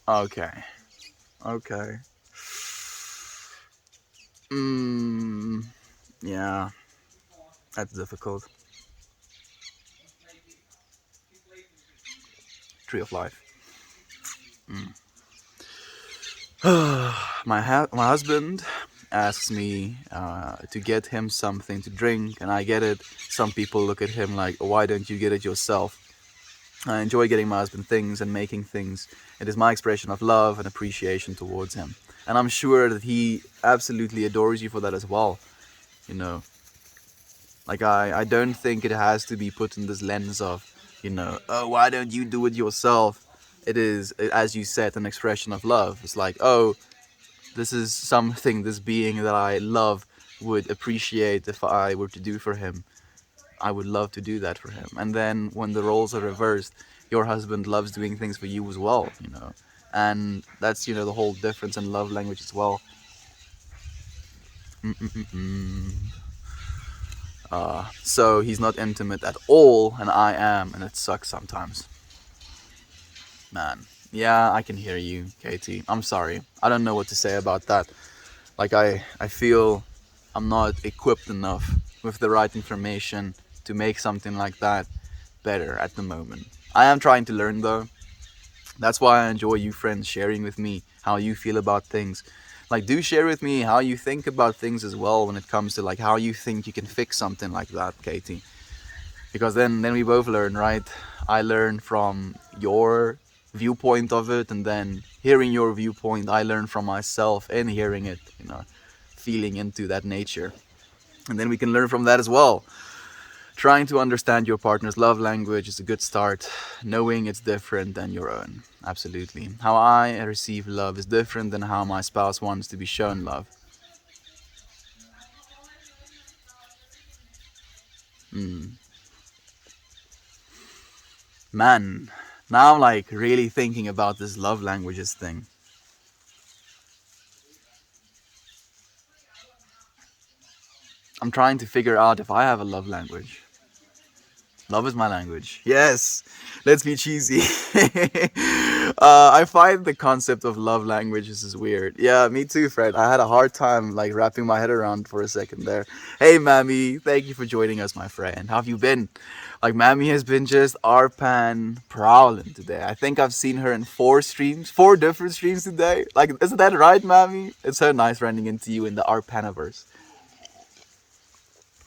A: Okay. Okay. Mm, yeah, that's difficult. Tree of life. My husband asks me to get him something to drink, and I get it. Some people look at him like, why don't you get it yourself? I enjoy getting my husband things and making things. It is my expression of love and appreciation towards him. And I'm sure that he absolutely adores you for that as well. You know, like I don't think it has to be put in this lens of, oh, why don't you do it yourself? It is, as you said, an expression of love. It's like, oh, this is something this being that I love would appreciate if I were to do for him. I would love to do that for him. And then when the roles are reversed, your husband loves doing things for you as well. And that's, the whole difference in love language as well. So he's not intimate at all, and I am, and it sucks sometimes. Man. Yeah, I can hear you, Katie. I'm sorry. I don't know what to say about that. Like, I feel I'm not equipped enough with the right information to make something like that better at the moment. I am trying to learn though. That's why I enjoy you friends sharing with me how you feel about things. Like, do share with me how you think about things as well when it comes to like how you think you can fix something like that, Katie. Because then we both learn, right? I learn from your viewpoint of it, and then hearing your viewpoint, I learn from myself and hearing it, feeling into that nature. And then we can learn from that as well. Trying to understand your partner's love language is a good start. Knowing it's different than your own. Absolutely. How I receive love is different than how my spouse wants to be shown love. Man, now I'm like really thinking about this love languages thing. I'm trying to figure out if I have a love language. Love is my language. Yes, let's be cheesy. I find the concept of love languages is weird. Yeah, me too, Fred. I had a hard time like wrapping my head around for a second there. Hey, Mammy, thank you for joining us, my friend. How have you been? Like, Mammy has been just Arpan prowling today. I think I've seen her in 4 streams, 4 different streams today. Like, isn't that right, Mammy? It's so nice running into you in the Arpaniverse.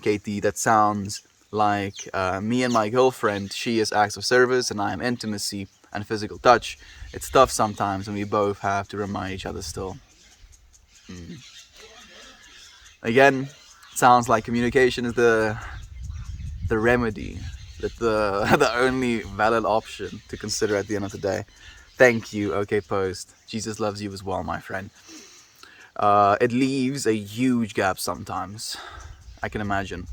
A: Katie, that sounds like me and my girlfriend. She is acts of service and I am intimacy and physical touch. It's tough sometimes and we both have to remind each other still. Again, sounds like communication is the remedy, that the the only valid option to consider at the end of the day. Thank you, OK Post. Jesus loves you as well, my friend. It leaves a huge gap sometimes. I can imagine.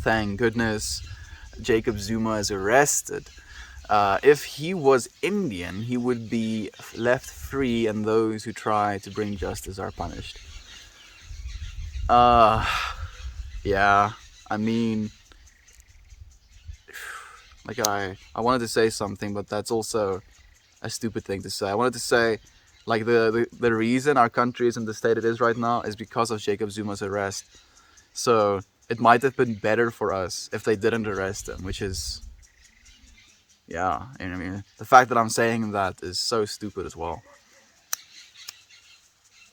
A: Thank goodness Jacob Zuma is arrested. If he was Indian, he would be left free and those who try to bring justice are punished. Yeah, I mean, like I wanted to say something, but that's also a stupid thing to say. I wanted to say, like, the reason our country is in the state it is right now is because of Jacob Zuma's arrest. So it might have been better for us if they didn't arrest him, which is, yeah, I mean, the fact that I'm saying that is so stupid as well.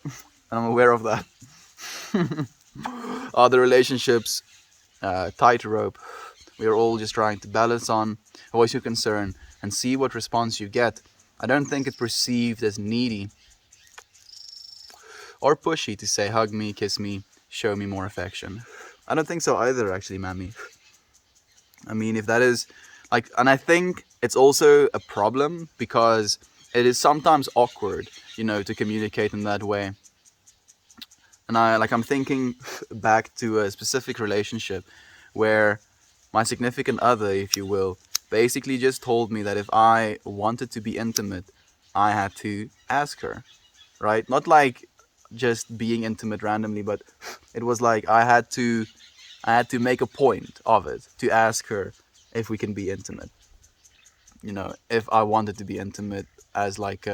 A: And I'm aware of that. Other relationships, tightrope. We are all just trying to balance on, voice your concern, and see what response you get. I don't think it's perceived as needy or pushy to say hug me, kiss me, show me more affection. I don't think so either, actually, Mammy. I mean, if that is like, and I think it's also a problem because it is sometimes awkward, to communicate in that way. And I'm thinking back to a specific relationship where my significant other, if you will, basically just told me that if I wanted to be intimate, I had to ask her, right? Not like just being intimate randomly, but it was like I had to make a point of it to ask her if we can be intimate. If I wanted to be intimate as like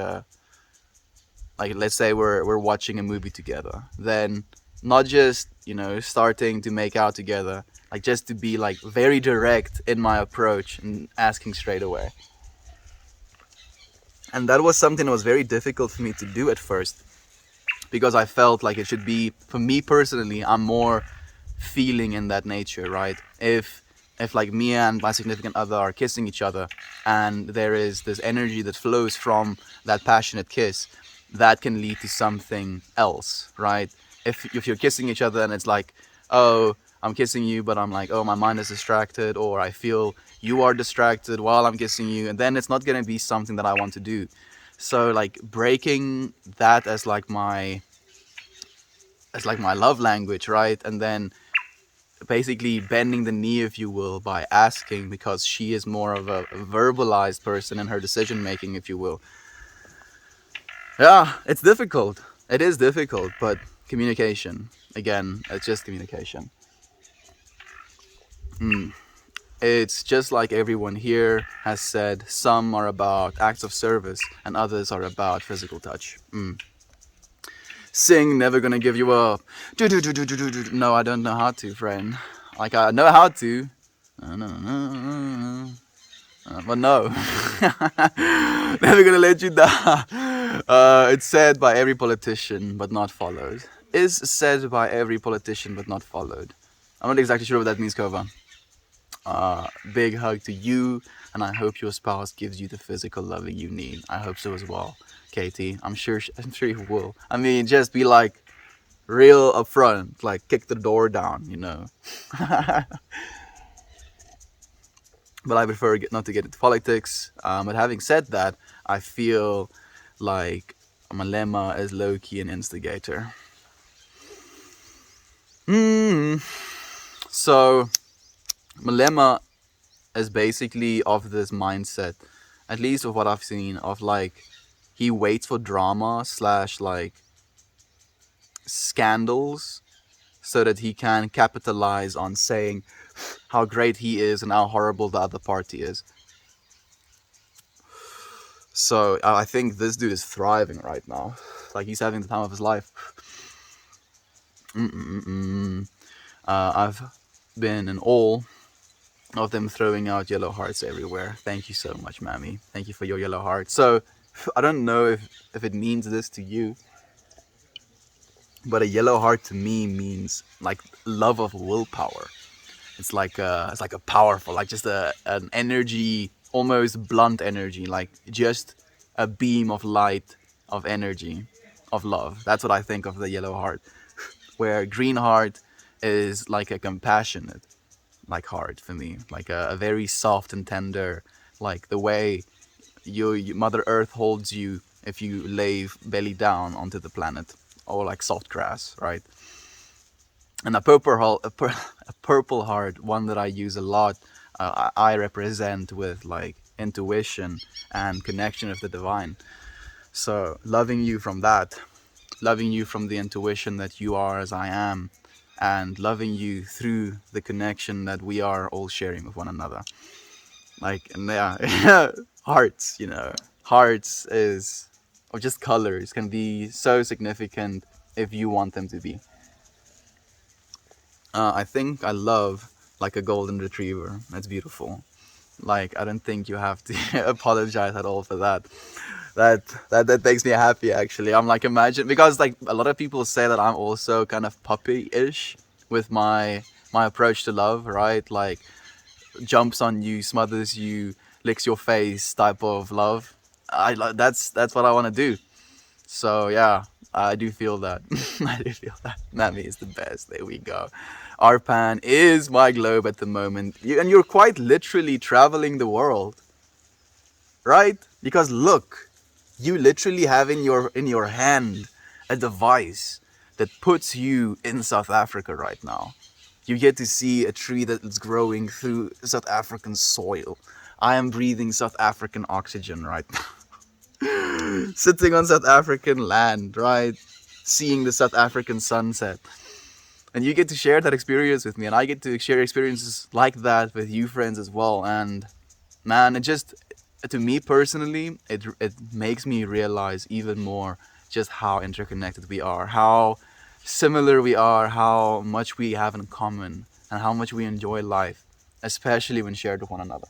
A: let's say we're watching a movie together, then not just starting to make out together, like just to be like very direct in my approach and asking straight away. And that was something that was very difficult for me to do at first, because I felt like it should be, for me personally, I'm more feeling in that nature, right? If like me and my significant other are kissing each other and there is this energy that flows from that passionate kiss, that can lead to something else, right? If you're kissing each other and it's like, oh, I'm kissing you, but I'm like, oh, my mind is distracted, or I feel you are distracted while I'm kissing you, and then it's not going to be something that I want to do. So like breaking that as like my love language, right? And then basically bending the knee, if you will, by asking, because she is more of a verbalized person in her decision making, if you will. Yeah, it's difficult. It is difficult, but communication. Again, it's just communication. It's just like everyone here has said, some are about acts of service and others are about physical touch. Sing, never gonna give you up. No, I don't know how to, friend. Like, I know how to. But no. Never gonna let you down. It's said by every politician, but not followed. Is said by every politician, but not followed. I'm not exactly sure what that means, Kova. Big hug to you, and I hope your spouse gives you the physical loving you need. I hope so as well, Katie. I'm sure he will. I mean, just be like real upfront, like kick the door down. But I prefer not to get into politics. But having said that, I feel like Malema is low-key an instigator. So Malema is basically of this mindset, at least of what I've seen, of like he waits for drama slash like scandals so that he can capitalize on saying how great he is and how horrible the other party is. So I think this dude is thriving right now. Like, he's having the time of his life. I've been in awe of them throwing out yellow hearts everywhere. Thank you so much, Mammy. Thank you for your yellow heart. So I don't know if it means this to you, but a yellow heart to me means like love of willpower. It's like a powerful, like just an energy, almost blunt energy, like just a beam of light, of energy, of love. That's what I think of the yellow heart. Where green heart is like a compassionate, like heart for me, like a very soft and tender, like the way your Mother Earth holds you if you lay belly down onto the planet, or like soft grass, right? And a purple heart, one that I use a lot, I represent with like intuition and connection with the divine. So loving you from that, loving you from the intuition that you are as I am, and loving you through the connection that we are all sharing with one another. Like, and yeah, hearts, hearts is, or just colors, can be so significant if you want them to be. I think I love like a golden retriever. That's beautiful. Like, I don't think you have to apologize at all for that. That makes me happy, actually. I'm like, imagine, because like a lot of people say that I'm also kind of puppy-ish with my approach to love, right? Like, jumps on you, smothers you, licks your face type of love. That's what I want to do. So yeah, I do feel that. I do feel that. Mammy is the best. There we go. Our pan is my globe at the moment. And you're quite literally traveling the world, right? Because look, you literally have in your hand a device that puts you in South Africa right now. You get to see a tree that is growing through South African soil. I am breathing South African oxygen right now. Sitting on South African land, right? Seeing the South African sunset. And you get to share that experience with me, and I get to share experiences like that with you friends as well. And man, it just, to me personally, it makes me realize even more just how interconnected we are, how similar we are, how much we have in common, and how much we enjoy life, especially when shared with one another.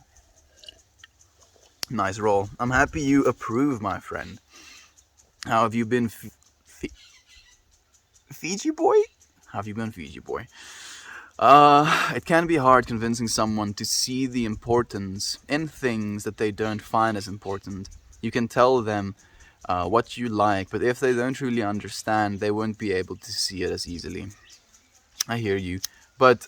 A: Nice roll. I'm happy you approve, my friend. How have you been, Fiji boy? How have you been, Fiji boy? It can be hard convincing someone to see the importance in things that they don't find as important. You can tell them what you like, but if they don't really understand, they won't be able to see it as easily. I hear you. But,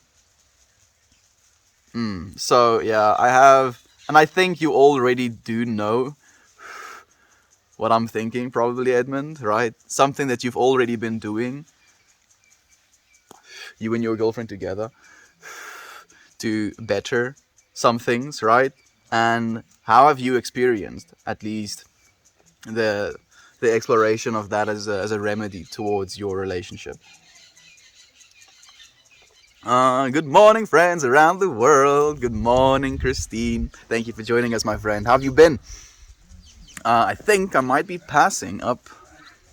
A: so yeah, I have, and I think you already do know what I'm thinking, probably, Edmund, right? Something that you've already been doing, you and your girlfriend together, to better some things, right? And how have you experienced, at least, the exploration of that as a remedy towards your relationship? Good morning, friends around the world. Good morning, Christine. Thank you for joining us, my friend. How have you been? I think I might be passing up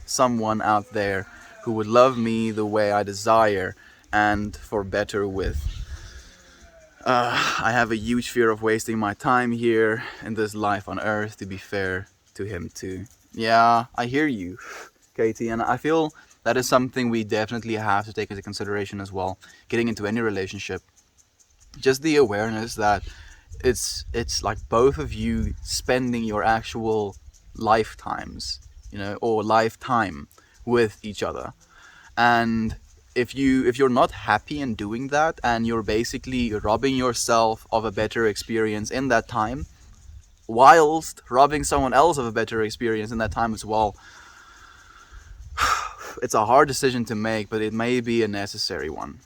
A: someone out there who would love me the way I desire and for better with. I have a huge fear of wasting my time here in this life on earth, to be fair to him too. Yeah, I hear you, Katie, and I feel that is something we definitely have to take into consideration as well. Getting into any relationship, just the awareness that it's like both of you spending your actual lifetimes, or lifetime with each other. And if you're not happy in doing that, and you're basically robbing yourself of a better experience in that time, whilst robbing someone else of a better experience in that time as well, it's a hard decision to make, but it may be a necessary one.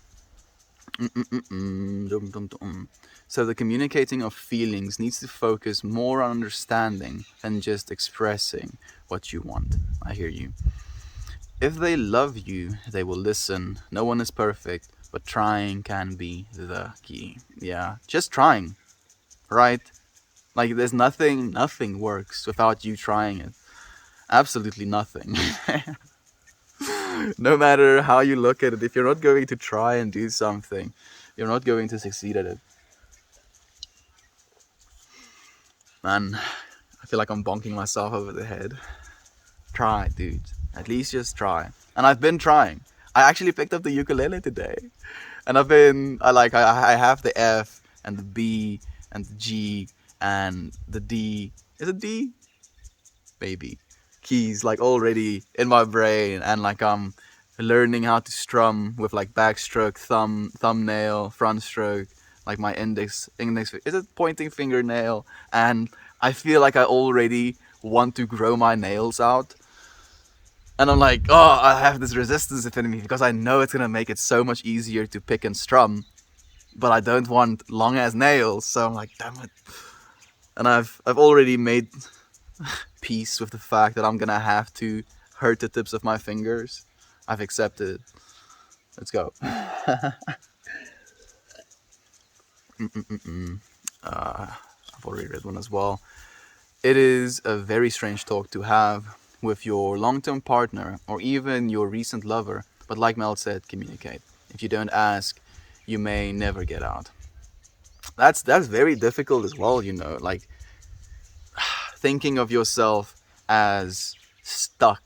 A: So the communicating of feelings needs to focus more on understanding than just expressing what you want. I hear you. If they love you, they will listen. No one is perfect, but trying can be the key. Yeah, just trying, right? Like there's nothing works without you trying it. Absolutely nothing. No matter how you look at it, if you're not going to try and do something, you're not going to succeed at it. Man, I feel like I'm bonking myself over the head. Try, dude. At least just try. And I've been trying. I actually picked up the ukulele today. And I have the F and the B and the G and the D. Is it D? Maybe. Keys like already in my brain, and like I'm learning how to strum with like backstroke, thumbnail, front stroke, like my index is it pointing fingernail, and I feel like I already want to grow my nails out. And I'm like, oh, I have this resistance within me because I know it's gonna make it so much easier to pick and strum, but I don't want long ass nails, so I'm like, damn it. And I've already made peace with the fact that I'm gonna have to hurt the tips of my fingers. I've accepted. Let's go. I've already read one as well. It is a very strange talk to have with your long-term partner or even your recent lover, but like Mel said, communicate. If you don't ask, you may never get out. That's very difficult as well, like thinking of yourself as stuck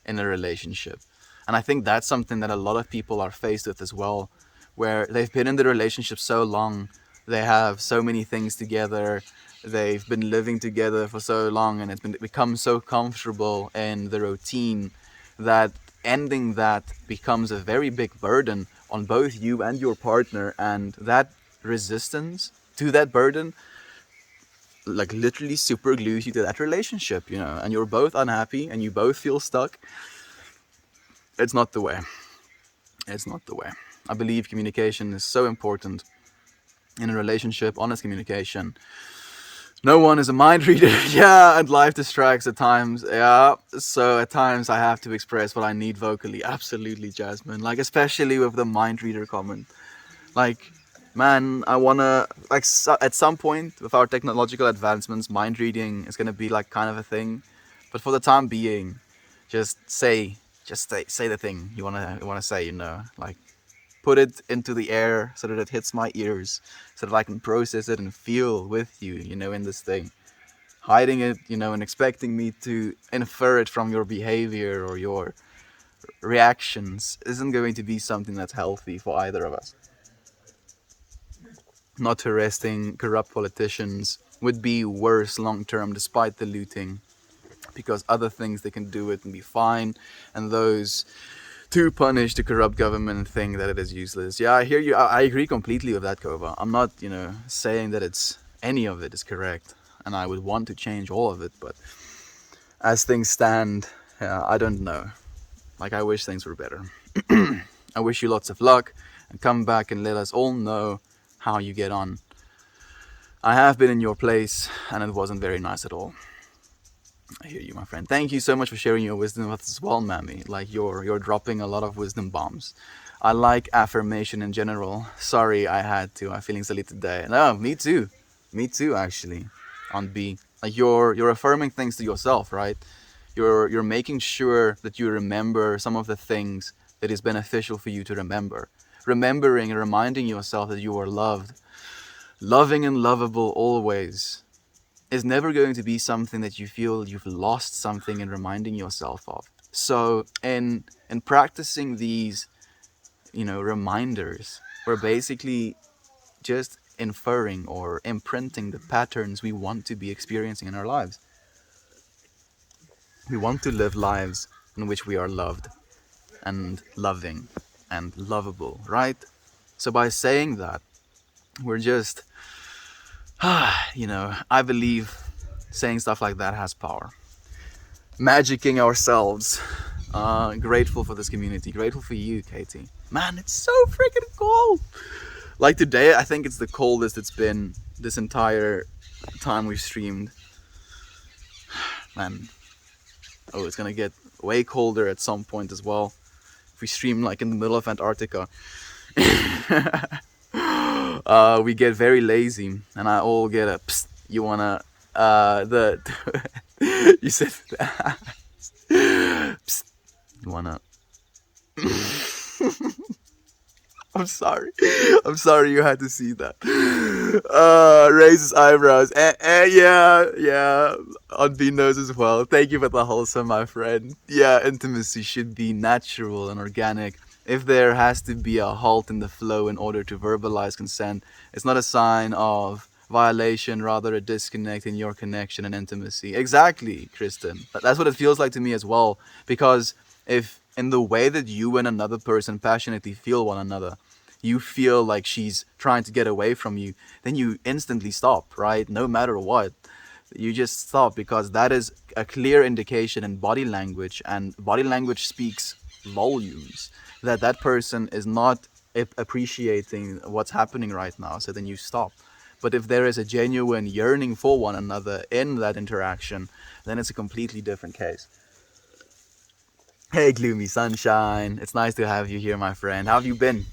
A: in a relationship. And I think that's something that a lot of people are faced with as well, where they've been in the relationship so long, they have so many things together, they've been living together for so long, and it's become so comfortable in the routine that ending that becomes a very big burden on both you and your partner, and that resistance to that burden like literally super glues you to that relationship, you know, and you're both unhappy and you both feel stuck. It's not the way. It's not the way. I believe communication is so important in a relationship, honest communication. No one is a mind reader. Yeah, and life distracts at times. Yeah, so at times I have to express what I need vocally. Absolutely, Jasmine. Like, especially with the mind reader comment. Like, man, I wanna, like, at some point with our technological advancements, mind reading is gonna be like kind of a thing. But for the time being, just say the thing you wanna say. You know, like, put it into the air so that it hits my ears, so that I can process it and feel with you, you know, in this thing. Hiding it, you know, and expecting me to infer it from your behavior or your reactions isn't going to be something that's healthy for either of us. Not arresting corrupt politicians would be worse long term despite the looting, because other things they can do it and be fine, and those to punish the corrupt government and think that it is useless. Yeah, I hear you. I agree completely with that, Kova. I'm not, you know, saying that it's any of it is correct, and I would want to change all of it, but as things stand, I don't know. Like, I wish things were better. I wish you lots of luck, and come back and let us all know how you get on. I have been in your place, and it wasn't very nice at all. I hear you, my friend. Thank you so much for sharing your wisdom with us as well, Mammy. Like, you're dropping a lot of wisdom bombs. I like affirmation in general. Sorry, I had to. I'm feeling silly today. No, me too. Me too, actually. On B, like, you're affirming things to yourself, right? You're making sure that you remember some of the things that is beneficial for you to remember. Remembering and reminding yourself that you are loved, loving and lovable always, is never going to be something that you feel you've lost something in reminding yourself of. So in practicing these, you know, reminders, we're basically just inferring or imprinting the patterns we want to be experiencing in our lives. We want to live lives in which we are loved and loving and lovable, right? So by saying that, we're just, you know, I believe saying stuff like that has power. Magicking ourselves. Grateful for this community. Grateful for you, Katie. Man, it's so freaking cold. Like today, I think it's the coldest it's been this entire time we've streamed. Man. Oh, it's gonna get way colder at some point as well. If we stream like in the middle of Antarctica. We get very lazy, and I all get a psst, you wanna you said psst, you wanna I'm sorry you had to see that. Raises eyebrows. Yeah. On B nose as well. Thank you for the wholesome, my friend. Yeah, intimacy should be natural and organic. If there has to be a halt in the flow in order to verbalize consent, it's not a sign of violation, rather a disconnect in your connection and intimacy. Exactly, Kristen. That's what it feels like to me as well. Because if in the way that you and another person passionately feel one another, you feel like she's trying to get away from you, then you instantly stop, right? No matter what. You just stop, because that is a clear indication in body language, and body language speaks volumes that that person is not appreciating what's happening right now. So then you stop. But if there is a genuine yearning for one another in that interaction, then it's a completely different case. Hey, Gloomy Sunshine. It's nice to have you here, my friend. How have you been?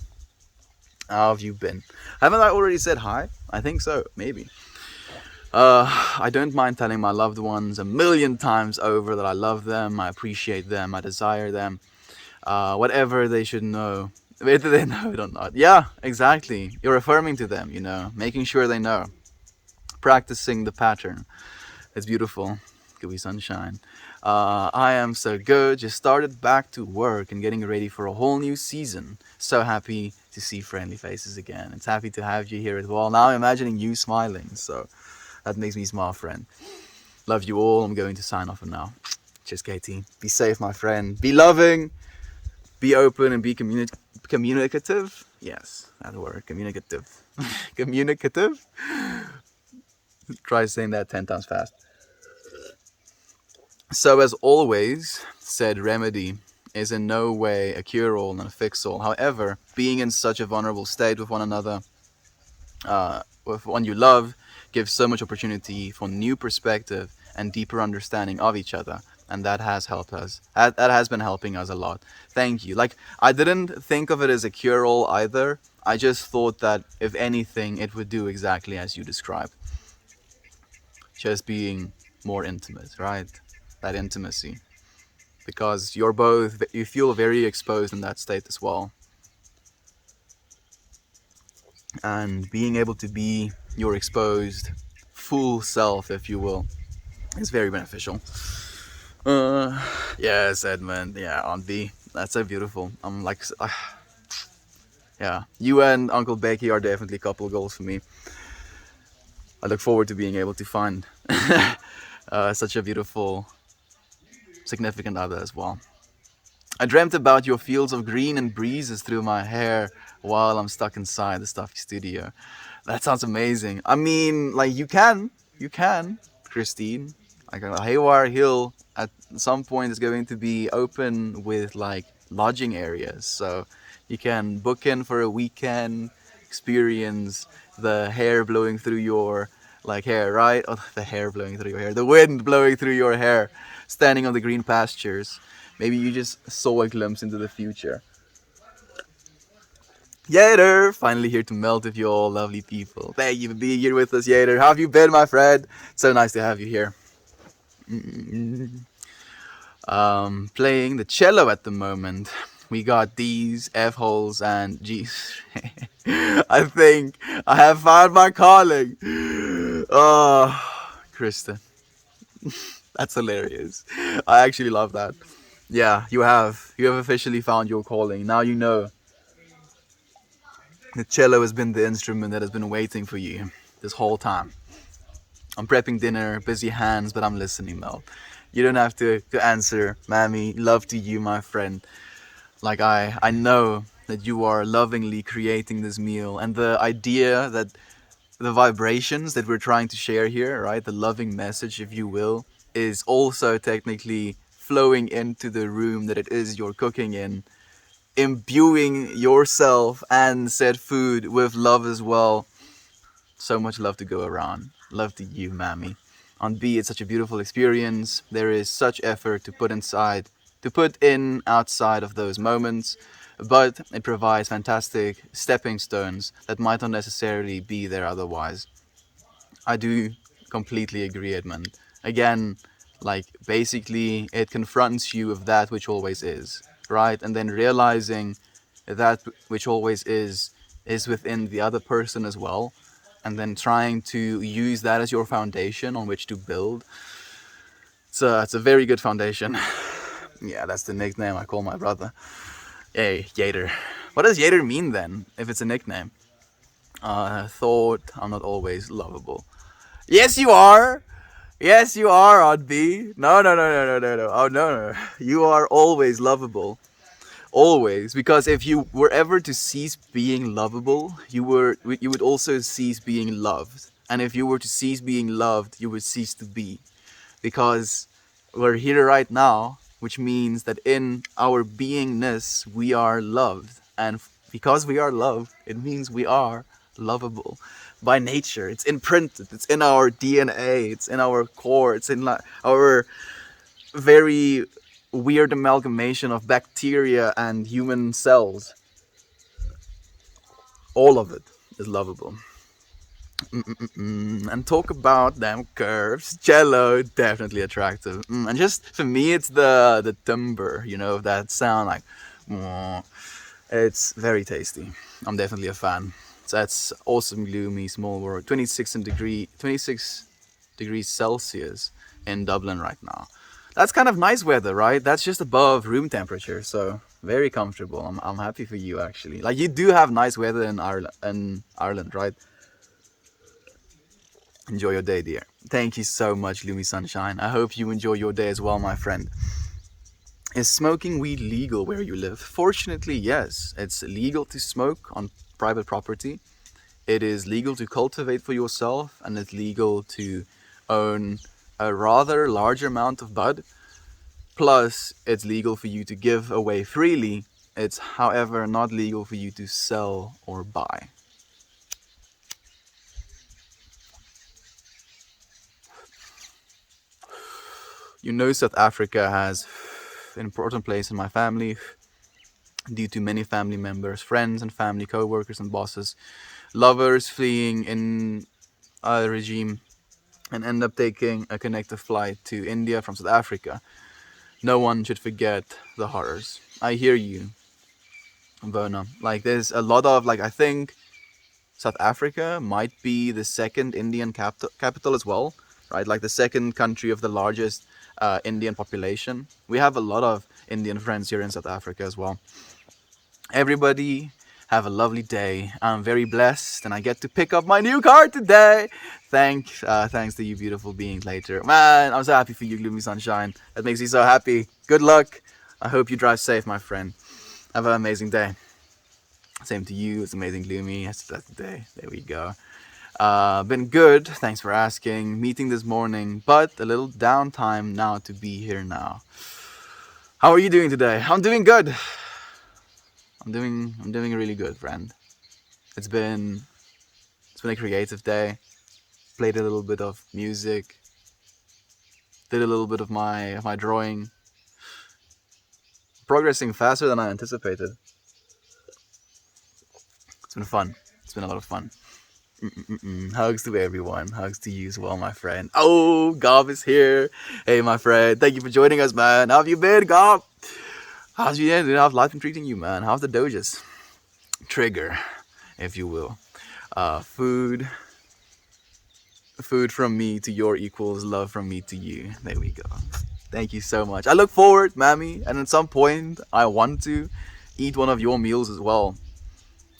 A: Haven't I already said hi? I think so, maybe. I don't mind telling my loved ones 1,000,000 times over that I love them, I appreciate them, I desire them. Whatever they should know, whether they know it or not. Yeah, exactly. You're affirming to them, you know, making sure they know. Practicing the pattern. It's beautiful. Could be sunshine. I am so good. Just started back to work and getting ready for a whole new season. So happy to see friendly faces again. It's happy to have you here as well. Now I'm imagining you smiling, so that makes me smile, friend. Love you all. I'm going to sign off for now. Cheers, Katie. Be safe, my friend. Be loving. Be open and be communicative. Yes, that word, communicative. Communicative. Try saying that 10 times fast. So, as always, said remedy is in no way a cure-all and a fix-all. However, being in such a vulnerable state with one another, with one you love, gives so much opportunity for new perspective and deeper understanding of each other. And that has helped us. That has been helping us a lot. Thank you. Like, I didn't think of it as a cure-all either. I just thought that, if anything, it would do exactly as you described. Just being more intimate, right? That intimacy. Because you feel very exposed in that state as well. And being able to be your exposed full self, if you will, is very beneficial. Yes, Edmund. Yeah, Aunt B. That's so beautiful. I'm like, yeah. You and Uncle Becky are definitely a couple goals for me. I look forward to being able to find such a beautiful, significant other as well. I dreamt about your fields of green and breezes through my hair while I'm stuck inside the stuffy studio. That sounds amazing. I mean, like, you can, Christine. Like, Haywire Hill at some point is going to be open with like lodging areas, so you can book in for a weekend, experience the hair blowing through your like hair, right? Oh, the hair blowing through your hair, the wind blowing through your hair, standing on the green pastures. Maybe you just saw a glimpse into the future. Yater, finally here to melt with you all lovely people. Thank you for being here with us, Yater. How have you been, my friend? So nice to have you here. Playing the cello at the moment. We got D's, F holes, and G's. I think I have found my calling. Oh, Kristen. That's hilarious. I actually love that. Yeah, you have. You have officially found your calling. Now you know. The cello has been the instrument that has been waiting for you this whole time. I'm prepping dinner, busy hands, but I'm listening, Mel. You don't have to answer, Mammy. Love to you, my friend. Like, I know that you are lovingly creating this meal, and the idea that the vibrations that we're trying to share here, right, the loving message, if you will, is also technically flowing into the room that it is you're cooking in, imbuing yourself and said food with love as well. So much love to go around. Love to you, Mammy. On B, it's such a beautiful experience. There is such effort to put in outside of those moments, but it provides fantastic stepping stones that might not necessarily be there otherwise. I do completely agree, Edmund. Again, like, basically it confronts you with that which always is, right? And then realizing that which always is within the other person as well, and then trying to use that as your foundation on which to build. So it's a very good foundation. Yeah, that's the nickname I call my brother. Hey, Yater. What does Yater mean then, if it's a nickname? Thought I'm not always lovable. Yes, you are. Yes, you are, Aunt B. No. Oh, no. You are always lovable. Always. Because if you were ever to cease being lovable, you would also cease being loved. And if you were to cease being loved, you would cease to be. Because we're here right now, which means that in our beingness, we are loved. And because we are loved, it means we are lovable by nature. It's imprinted. It's in our DNA. It's in our core. It's in our very weird amalgamation of bacteria and human cells. All of it is lovable. And talk about them curves. Cello, definitely attractive. And just for me, it's the timbre, that sound like. It's very tasty. I'm definitely a fan. So that's awesome, gloomy, small world. 26 degrees Celsius in Dublin right now. That's kind of nice weather, right? That's just above room temperature, so very comfortable. I'm happy for you, actually. Like, you do have nice weather in Ireland, right? Enjoy your day, dear. Thank you so much, Lumi Sunshine. I hope you enjoy your day as well, my friend. Is smoking weed legal where you live? Fortunately, yes. It's legal to smoke on private property. It is legal to cultivate for yourself, and it's legal to own a rather large amount of bud. Plus, it's legal for you to give away freely. It's, however, not legal for you to sell or buy. You know, South Africa has an important place in my family due to many family members, friends and family, co-workers and bosses, lovers fleeing in a regime and end up taking a connected flight to India from South Africa. No one should forget the horrors. I hear you, Verna. Like, there's a lot of, like, I think South Africa might be the second Indian capital as well, right? Like the second country of the largest Indian population. We have a lot of Indian friends here in South Africa as well. Everybody have a lovely day. I'm very blessed, and I get to pick up my new car today. Thanks to you, beautiful beings. Later, man. I'm so happy for you, Gloomy Sunshine. That makes me so happy. Good luck. I hope you drive safe, my friend. Have an amazing day. Same to you. It's amazing, Gloomy. That's the day. There we go. Been good. Thanks for asking. Meeting this morning, but a little downtime now to be here now. How are you doing today? I'm doing good. I'm doing really good, friend. It's been a creative day. Played a little bit of music. Did a little bit of my drawing. Progressing faster than I anticipated. It's been fun. It's been a lot of fun. Hugs to everyone. Hugs to you as well, my friend. Oh, Gob is here. Hey, my friend. Thank you for joining us, man. How have you been, Gob? How's you been? How's life been treating you, man? How's the dojas? Trigger, if you will. Food from me to your equals love from me to you. There we go. Thank you so much. I look forward, Mammy, and at some point I want to eat one of your meals as well.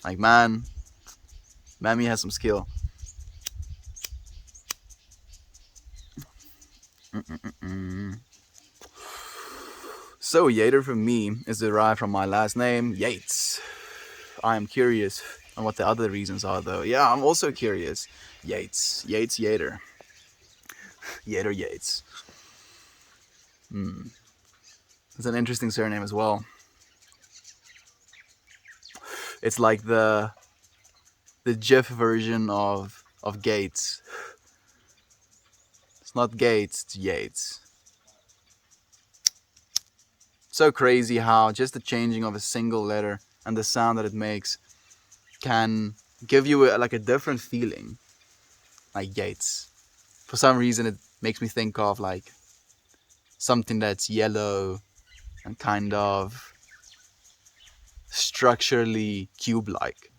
A: Like, man, Mammy has some skill. So, Yater for me is derived from my last name, Yates. I am curious on what the other reasons are, though. Yeah, I'm also curious. Yates. Yater. Yater Yates. It's an interesting surname as well. It's like the GIF version of Gates. It's not Gates, it's Yates. So crazy how just the changing of a single letter and the sound that it makes can give you a different feeling. Like Yates. For some reason it makes me think of like something that's yellow and kind of structurally cube-like.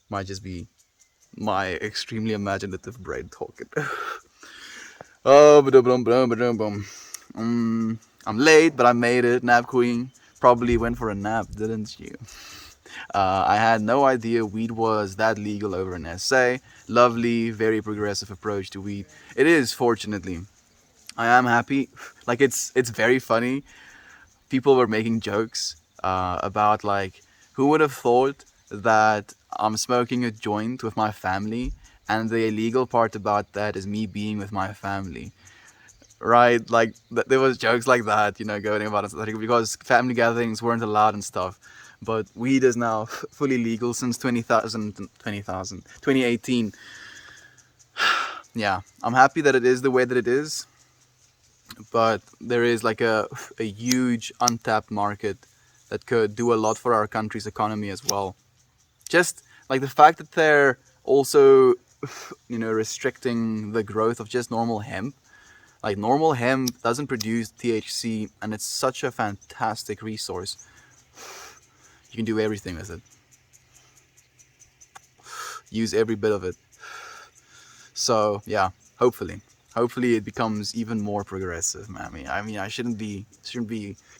A: Might just be my extremely imaginative brain talking. I'm late, but I made it. Nap queen. Probably went for a nap, didn't you? I had no idea weed was that legal over in SA. Lovely, very progressive approach to weed. It is, fortunately. I am happy. Like, it's very funny. People were making jokes about, like, who would have thought that I'm smoking a joint with my family, and the illegal part about that is me being with my family. Right? Like, there was jokes like that, going about it, because family gatherings weren't allowed and stuff. But weed is now fully legal since 2018. Yeah, I'm happy that it is the way that it is. But there is like a huge untapped market that could do a lot for our country's economy as well. Just like the fact that they're also, restricting the growth of just normal hemp. Like, normal hemp doesn't produce THC, and it's such a fantastic resource. You can do everything with it. Use every bit of it. So yeah, hopefully it becomes even more progressive, man. I mean, I shouldn't be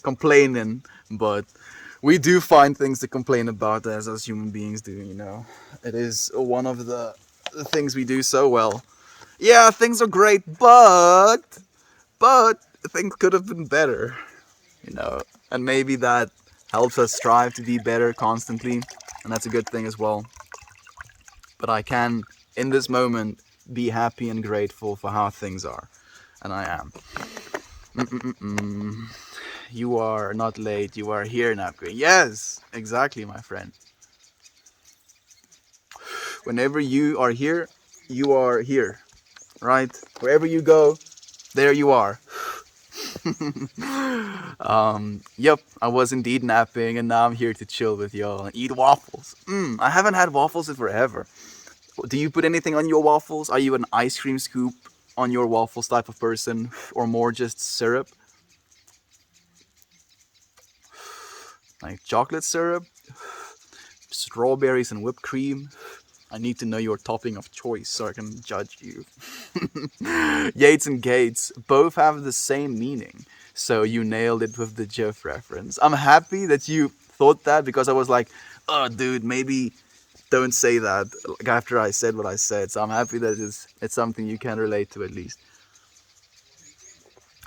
A: complaining, but we do find things to complain about as human beings do. It is one of the things we do so well. Yeah, things are great, but things could have been better, you know. And maybe that helps us strive to be better constantly, and that's a good thing as well. But I can, in this moment, be happy and grateful for how things are, and I am. Mm-mm-mm. You are not late. You are here, Napgreen. Yes, exactly, my friend. Whenever you are here, right? Wherever you go, there you are. Yep, I was indeed napping, and now I'm here to chill with y'all and eat waffles. I haven't had waffles in forever. Do you put anything on your waffles? Are you an ice cream scoop on your waffles type of person, or more just syrup? Like chocolate syrup, strawberries and whipped cream. I need to know your topping of choice so I can judge you. Yates and Gates both have the same meaning. So you nailed it with the GIF reference. I'm happy that you thought that, because I was like, oh, dude, maybe don't say that, like, after I said what I said. So I'm happy that it's something you can relate to at least.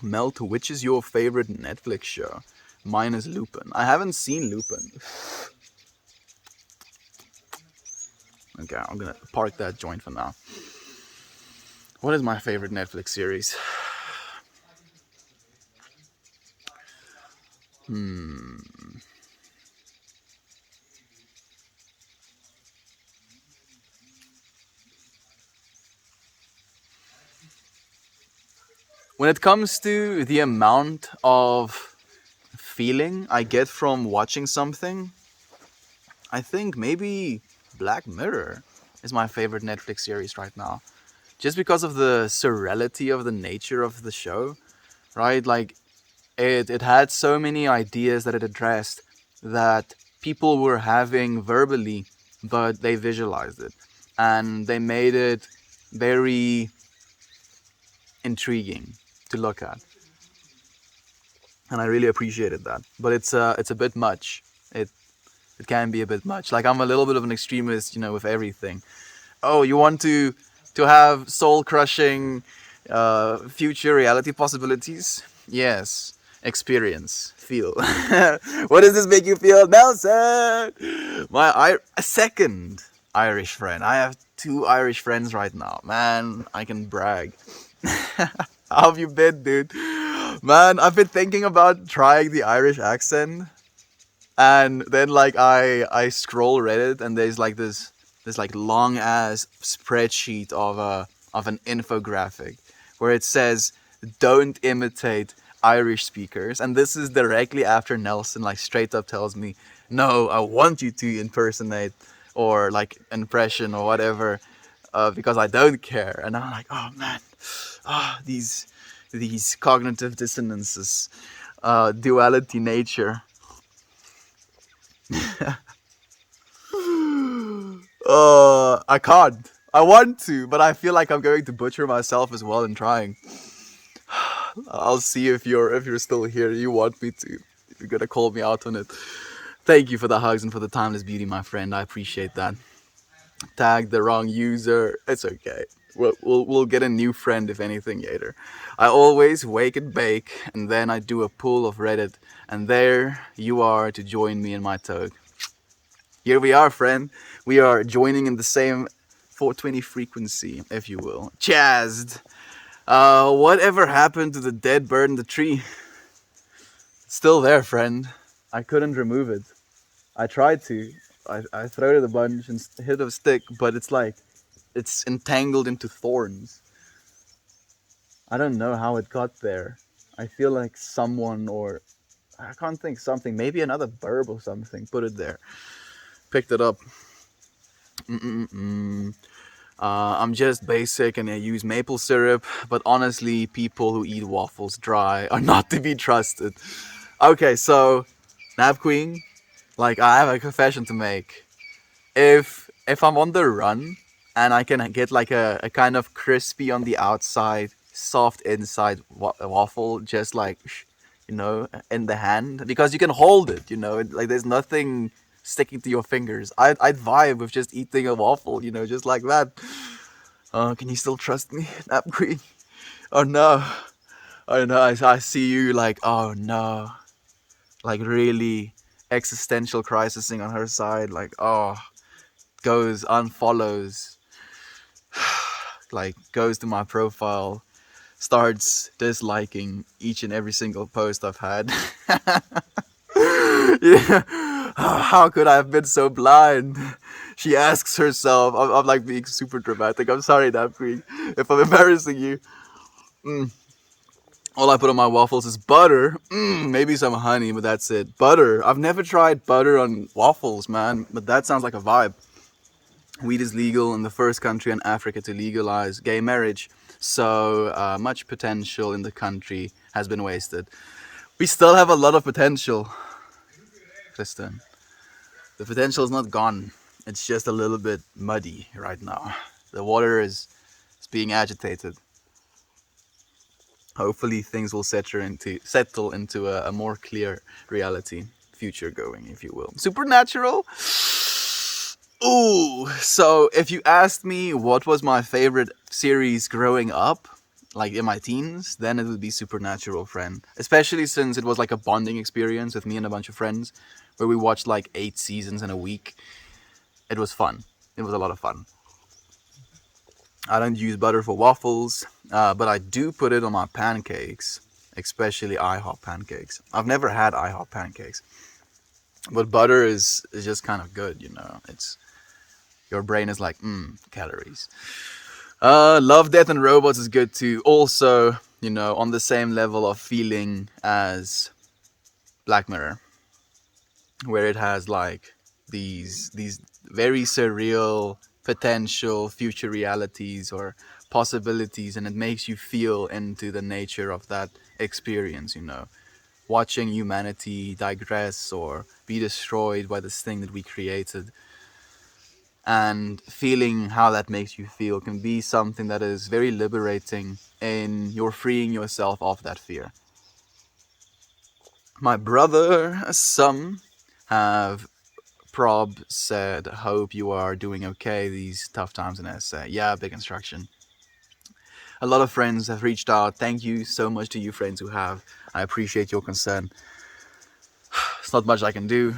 A: Melt, which is your favorite Netflix show? Mine is Lupin. I haven't seen Lupin. Okay, I'm gonna park that joint for now. What is my favorite Netflix series? When it comes to the amount of feeling I get from watching something, I think maybe Black Mirror is my favorite Netflix series right now. Just because of the surreality of the nature of the show, right? Like, it had so many ideas that it addressed that people were having verbally, but they visualized it. And they made it very intriguing to look at. And I really appreciated that. But it's a bit much. It can be a bit much. Like, I'm a little bit of an extremist, with everything. Oh, you want to have soul crushing future reality possibilities? Yes. Experience. Feel. What does this make you feel, Nelson? A second Irish friend. I have 2 Irish friends right now. Man, I can brag. How have you been, dude? Man, I've been thinking about trying the Irish accent, and then like I scroll Reddit, and there's like this like long ass spreadsheet of an infographic where it says don't imitate Irish speakers, and this is directly after Nelson like straight up tells me, no, I want you to impersonate or like impression or whatever, because I don't care. And I'm like, oh man, these cognitive dissonances, duality nature. I can't. I want to, but I feel like I'm going to butcher myself as well in trying. I'll see if you're still here. You want me to? If you're gonna call me out on it. Thank you for the hugs and for the timeless beauty, my friend. I appreciate that. Tagged the wrong user. It's okay. We'll get a new friend if anything later. I always wake and bake, and then I do a pull of Reddit, and there you are to join me in my tug. Here we are, friend. We are joining in the same 420 frequency, if you will. Jazzed. Whatever happened to the dead bird in the tree? It's still there, friend. I couldn't remove it. I tried to. I throwed it a bunch and hit a stick, but it's like it's entangled into thorns. I don't know how it got there. I feel like someone, or I can't think, something, maybe another burb or something, put it there. Picked it up. I'm just basic and I use maple syrup, but honestly, people who eat waffles dry are not to be trusted. Okay, so, Nap Queen, like, I have a confession to make. If I'm on the run and I can get like a kind of crispy on the outside, soft inside waffle, just like, in the hand, because you can hold it, like there's nothing sticking to your fingers. I'd vibe with just eating a waffle, just like that. Can you still trust me, Nap Queen? Oh no. Oh no, I see you like, oh no. Like really existential crisising on her side. Like, oh, goes, unfollows, like goes to my profile, starts disliking each and every single post I've had. Yeah. How could I have been so blind? She asks herself. I'm like being super dramatic. I'm sorry, Napri, if I'm embarrassing you. Mm. All I put on my waffles is butter. Maybe some honey, but that's it. Butter. I've never tried butter on waffles, man. But that sounds like a vibe. Weed is legal in the first country in Africa to legalize gay marriage. So much potential in the country has been wasted. We still have a lot of potential, Kristen. The potential is not gone. It's just a little bit muddy right now. The water is being agitated. Hopefully things will settle into a more clear reality, future going, if you will. Supernatural? Ooh, so if you asked me what was my favorite series growing up, like in my teens, then it would be Supernatural, friend. Especially since it was like a bonding experience with me and a bunch of friends, where we watched like 8 seasons in a week. It was fun. It was a lot of fun. I don't use butter for waffles, but I do put it on my pancakes, especially IHOP pancakes. I've never had IHOP pancakes, but butter is just kind of good, you know. It's your brain is like, calories. Love, Death, and Robots is good too. Also, you know, on the same level of feeling as Black Mirror, where it has like these very surreal potential future realities or possibilities, and it makes you feel into the nature of that experience, you know, watching humanity digress or be destroyed by this thing that we created, and feeling how that makes you feel can be something that is very liberating, and you're freeing yourself of that fear. My brother, some have Prob said, hope you are doing okay these tough times in SA. Yeah, big instruction. A lot of friends have reached out. Thank you so much to you friends who have. I appreciate your concern. It's not much I can do.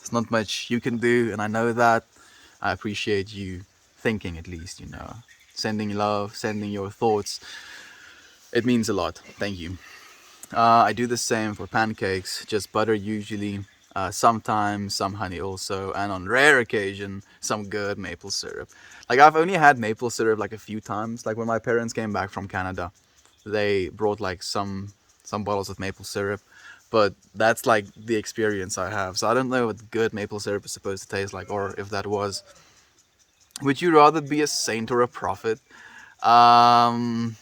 A: It's not much you can do, and I know that. I appreciate you thinking, at least, you know. Sending love, sending your thoughts. It means a lot. Thank you. I do the same for pancakes, just butter usually. Sometimes some honey also, and on rare occasion some good maple syrup. Like I've only had maple syrup like a few times. Like when my parents came back from Canada, they brought like some bottles of maple syrup, but that's like the experience I have. So I don't know what good maple syrup is supposed to taste like, or if that was. Would you rather be a saint or a prophet? Um,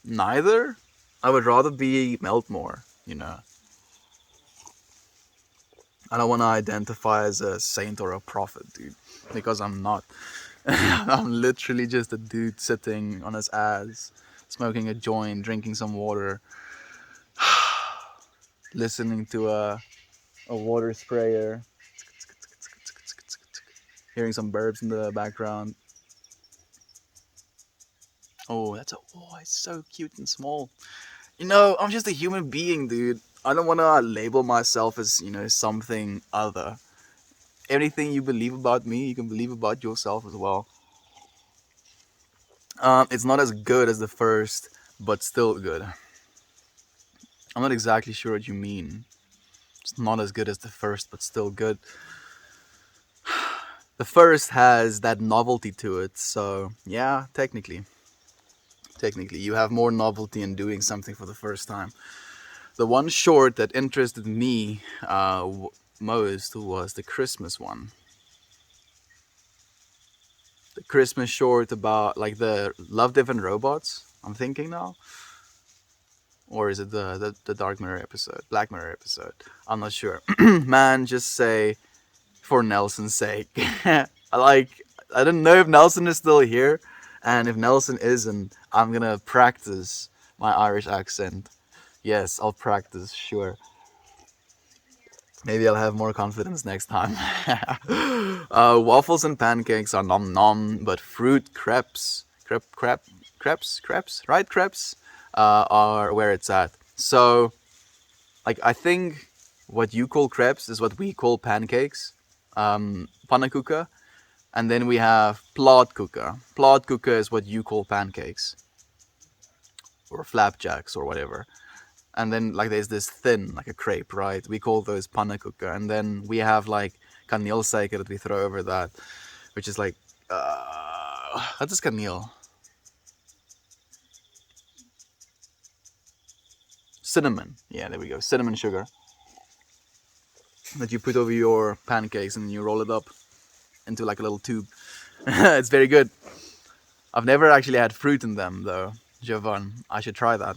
A: Neither. I would rather be Meltmore, you know. I don't want to identify as a saint or a prophet, dude, because I'm not. I'm literally just a dude sitting on his ass, smoking a joint, drinking some water, listening to a water sprayer, hearing some birds in the background. Oh, it's so cute and small. You know, I'm just a human being, dude. I don't want to label myself as, you know, something other. Anything you believe about me, you can believe about yourself as well. It's not as good as the first, but still good. I'm not exactly sure what you mean. It's not as good as the first, but still good. The first has that novelty to it, so yeah, technically. Technically, you have more novelty in doing something for the first time. The one short that interested me most was the Christmas one. The Christmas short about like the Love, Death, and Robots, I'm thinking now. Or is it the Dark Mirror episode? Black Mirror episode? I'm not sure. Man, just say, for Nelson's sake. I don't know if Nelson is still here. And if Nelson isn't, I'm gonna practice my Irish accent. Yes, I'll practice, sure. Maybe I'll have more confidence next time. Waffles and pancakes are nom nom, but fruit crepes crepes, right? Crepes are where it's at. So, like, I think what you call crepes is what we call pancakes, pannekuchen, and then we have plaatkuchen. Plaatkuchen is what you call pancakes or flapjacks or whatever. And then like there's this thin, like a crepe, right? We call those pannekuchen, and then we have like kaneelsuiker that we throw over that, which is like what is kaneel? Cinnamon. Yeah, there we go. Cinnamon sugar that you put over your pancakes and you roll it up into like a little tube. It's very good. I've never actually had fruit in them though, Jovan. I should try that.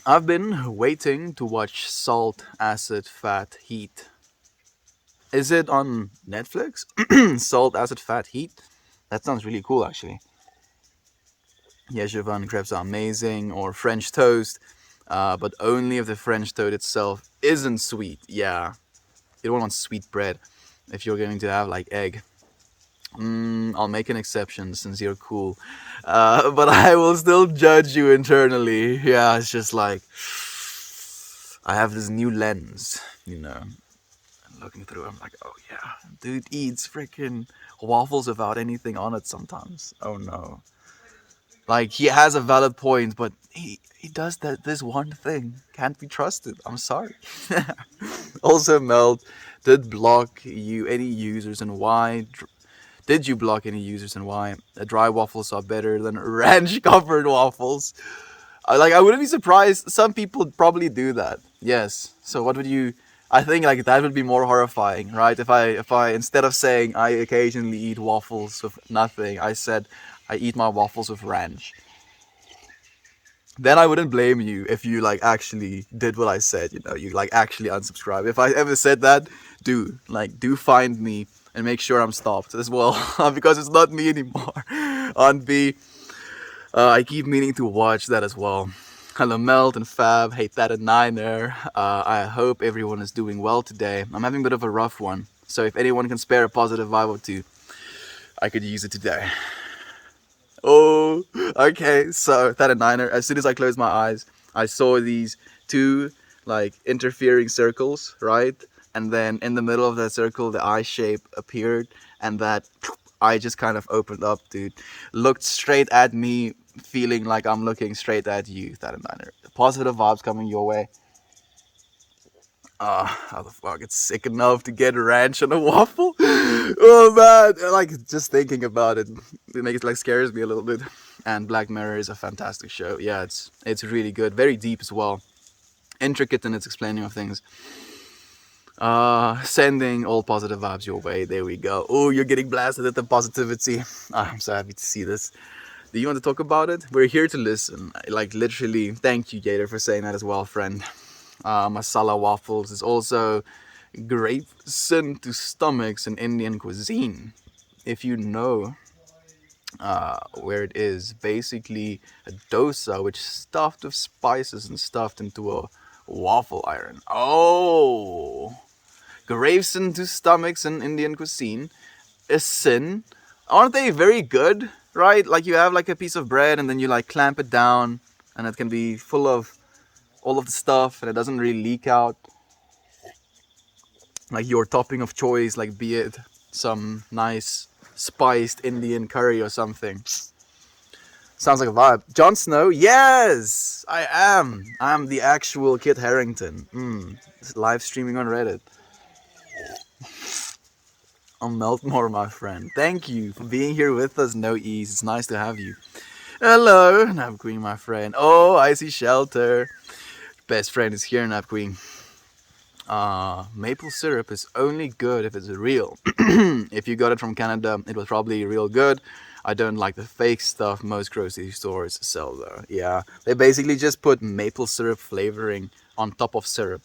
A: I've been waiting to watch Salt, Acid, Fat, Heat. Is it on Netflix? Salt, Acid, Fat, Heat? That sounds really cool actually. Yeah, Jovan, crepes are amazing. Or French toast. But only if the French toast itself isn't sweet. Yeah, you don't want sweet bread if you're going to have like egg. I'll make an exception since you're cool. But I will still judge you internally. Yeah, it's just like, I have this new lens, you know. And looking through, I'm like, oh yeah, dude eats freaking waffles without anything on it sometimes. Oh no. Like, he has a valid point, but he does this one thing. Can't be trusted. I'm sorry. Also, Melt did block you any users and why? Did you block any users and why? Dry waffles are better than ranch covered waffles. I wouldn't be surprised. Some people probably do that. Yes. So what would you? I think like that would be more horrifying, right? If I instead of saying I occasionally eat waffles with nothing, I said I eat my waffles with ranch. Then I wouldn't blame you if you like actually did what I said. You know, you like actually unsubscribe. If I ever said that, do find me and make sure I'm stopped as well because it's not me anymore. On B, I keep meaning to watch that as well. Hello Melt and Fab, hate that at Niner. I hope everyone is doing well today. I'm having a bit of a rough one, so if anyone can spare a positive vibe or two, I could use it today. Oh, okay. So that at Niner, as soon as I closed my eyes, I saw these two like interfering circles, right? And then in the middle of that circle, the eye shape appeared, and that eye just kind of opened up, dude. Looked straight at me, feeling like I'm looking straight at you. That at Niner. Positive vibes coming your way. How the fuck? It's sick enough to get ranch on a waffle. Oh man, like just thinking about it, it makes like scares me a little bit. And Black Mirror is a fantastic show. Yeah, it's really good, very deep as well, intricate in its explaining of things. Sending all positive vibes your way. There we go. Oh, you're getting blasted at the positivity. I'm so happy to see this. Do you want to talk about it? We're here to listen. Like literally, thank you, Gator, for saying that as well, friend. Masala waffles is also great sin to stomachs in Indian cuisine. If you know where it is, basically a dosa which is stuffed with spices and stuffed into a waffle iron. Oh, grave sin to stomachs in Indian cuisine is sin. Aren't they very good? Right? Like you have like a piece of bread and then you like clamp it down and it can be full of all of the stuff and it doesn't really leak out. Like your topping of choice, like be it some nice spiced Indian curry or something. Sounds like a vibe. Jon Snow, yes, I am. I'm the actual Kit Harington. Live streaming on Reddit. I'll melt more, my friend. Thank you for being here with us, No Ease. It's nice to have you. Hello, Nap Queen, my friend. Oh, I see Shelter. Best friend is here, Nap Queen. Maple syrup is only good if it's real. If you got it from Canada, it was probably real good. I don't like the fake stuff most grocery stores sell though. Yeah, they basically just put maple syrup flavoring on top of syrup.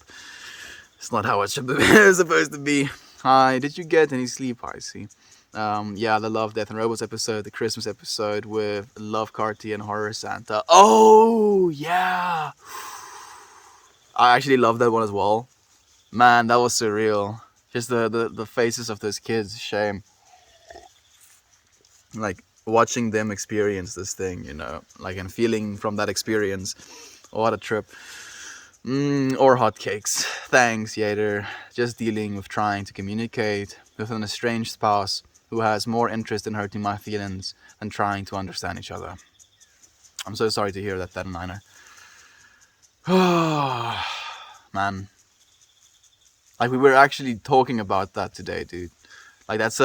A: It's not how it's supposed to be. Hi, did you get any sleep, I see? Yeah, the Love, Death and Robots episode, the Christmas episode with Love Carty and Horror Santa. Oh, yeah. I actually love that one as well. Man, that was surreal. Just the faces of those kids, shame. Like, watching them experience this thing, like, and feeling from that experience. What a trip. Or hotcakes. Thanks, Yater. Just dealing with trying to communicate with an estranged spouse who has more interest in hurting my feelings than trying to understand each other. I'm so sorry to hear that, Niner. Man. Like, we were actually talking about that today, dude. Like, that's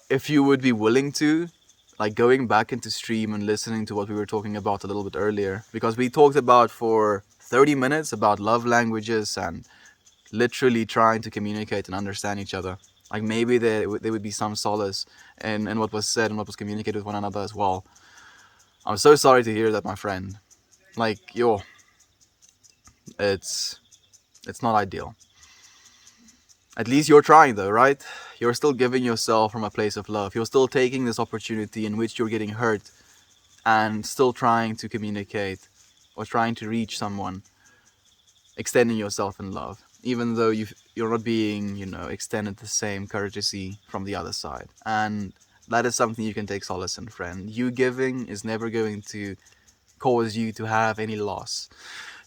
A: if you would be willing to, like, going back into stream and listening to what we were talking about a little bit earlier, because we talked about for 30 minutes about love languages and literally trying to communicate and understand each other. Like, maybe there would be some solace in what was said and what was communicated with one another as well. I'm so sorry to hear that, my friend. Like, it's not ideal. At least you're trying, though, right? You're still giving yourself from a place of love. You're still taking this opportunity in which you're getting hurt and still trying to communicate or trying to reach someone, extending yourself in love, even though you're not being, extended the same courtesy from the other side. And that is something you can take solace in, friend. You giving is never going to cause you to have any loss.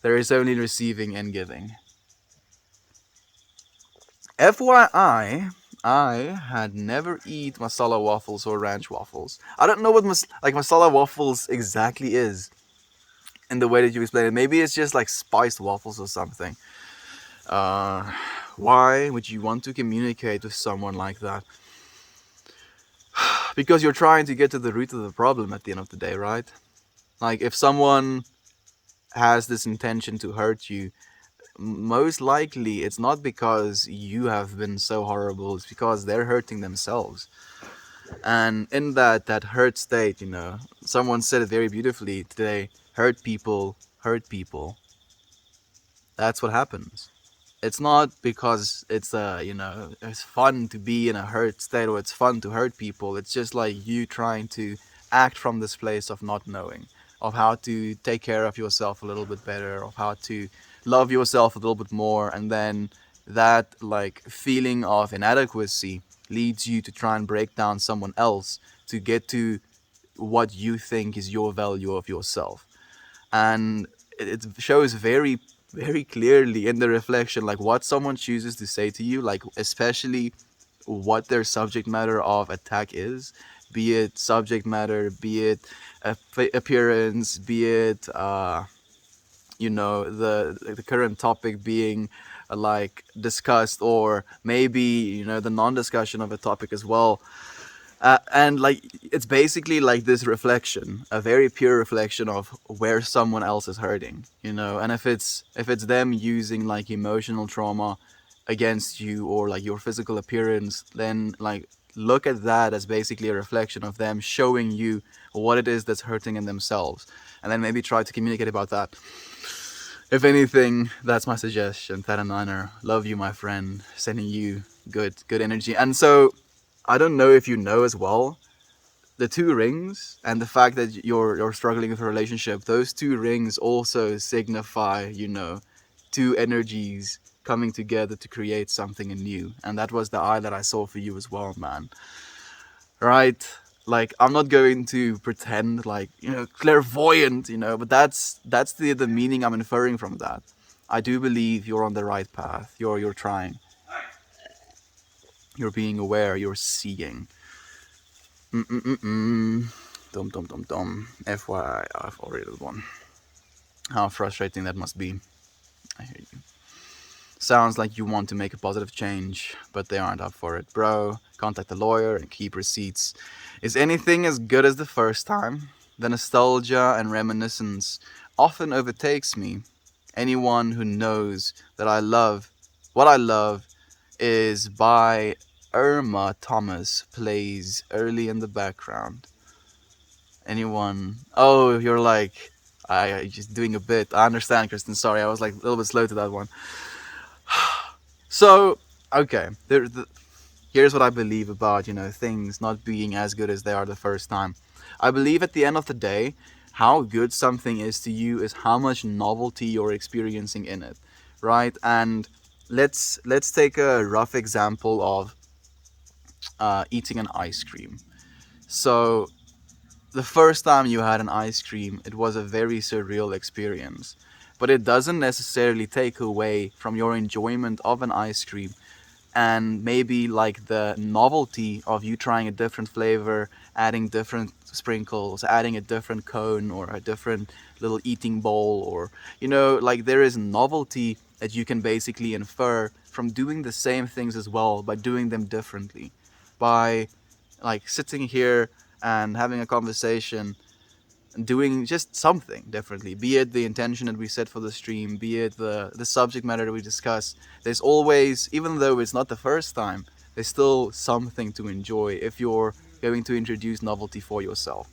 A: There is only receiving and giving. FYI, I had never eat masala waffles or ranch waffles. I don't know what masala waffles exactly is in the way that you explain it. Maybe it's just like spiced waffles or something. Why would you want to communicate with someone like that? Because you're trying to get to the root of the problem at the end of the day, right? Like, if someone has this intention to hurt you, most likely it's not because you have been so horrible, it's because they're hurting themselves. And in that hurt state, someone said it very beautifully today: hurt people hurt people. That's what happens. It's not because it's it's fun to be in a hurt state or it's fun to hurt people. It's just like you trying to act from this place of not knowing, of how to take care of yourself a little bit better, of how to love yourself a little bit more, and then that, like, feeling of inadequacy leads you to try and break down someone else to get to what you think is your value of yourself. And it shows very, very clearly in the reflection, like, what someone chooses to say to you, like, especially what their subject matter of attack is, be it subject matter, be it appearance, be it the current topic being discussed, or maybe the non-discussion of a topic as well. And like, it's basically like this reflection, a very pure reflection of where someone else is hurting, and if it's them using like emotional trauma against you, or like your physical appearance, then like look at that as basically a reflection of them showing you what it is that's hurting in themselves, and then maybe try to communicate about that. If anything, that's my suggestion. Thad and Niner, love you, my friend, sending you good energy. And so, I don't know if you know as well, the 2 rings and the fact that you're struggling with a relationship, those 2 rings also signify, 2 energies coming together to create something new. And that was the eye that I saw for you as well, man. Right? Like, I'm not going to pretend like, clairvoyant, but that's the meaning I'm inferring from that. I do believe you're on the right path. You're trying. You're being aware. You're seeing. Dum. FYI, I've already did one. How frustrating that must be. I hear you. Sounds like you want to make a positive change, but they aren't up for it. Bro, contact the lawyer and keep receipts. Is anything as good as the first time? The nostalgia and reminiscence often overtakes me. Anyone who knows that what I love is by Irma Thomas plays early in the background. Anyone? Oh, you're like, I just doing a bit. I understand, Kristen. Sorry, I was like a little bit slow to that one. So, okay, here's what I believe about, things not being as good as they are the first time. I believe at the end of the day, how good something is to you is how much novelty you're experiencing in it, right? And let's take a rough example of eating an ice cream. So the first time you had an ice cream, it was a very surreal experience. But it doesn't necessarily take away from your enjoyment of an ice cream, and maybe like the novelty of you trying a different flavor, adding different sprinkles, adding a different cone or a different little eating bowl, or like there is novelty that you can basically infer from doing the same things as well by doing them differently, by like sitting here and having a conversation and doing just something differently, be it the intention that we set for the stream, be it the subject matter that we discuss. There's always, even though it's not the first time, there's still something to enjoy if you're going to introduce novelty for yourself.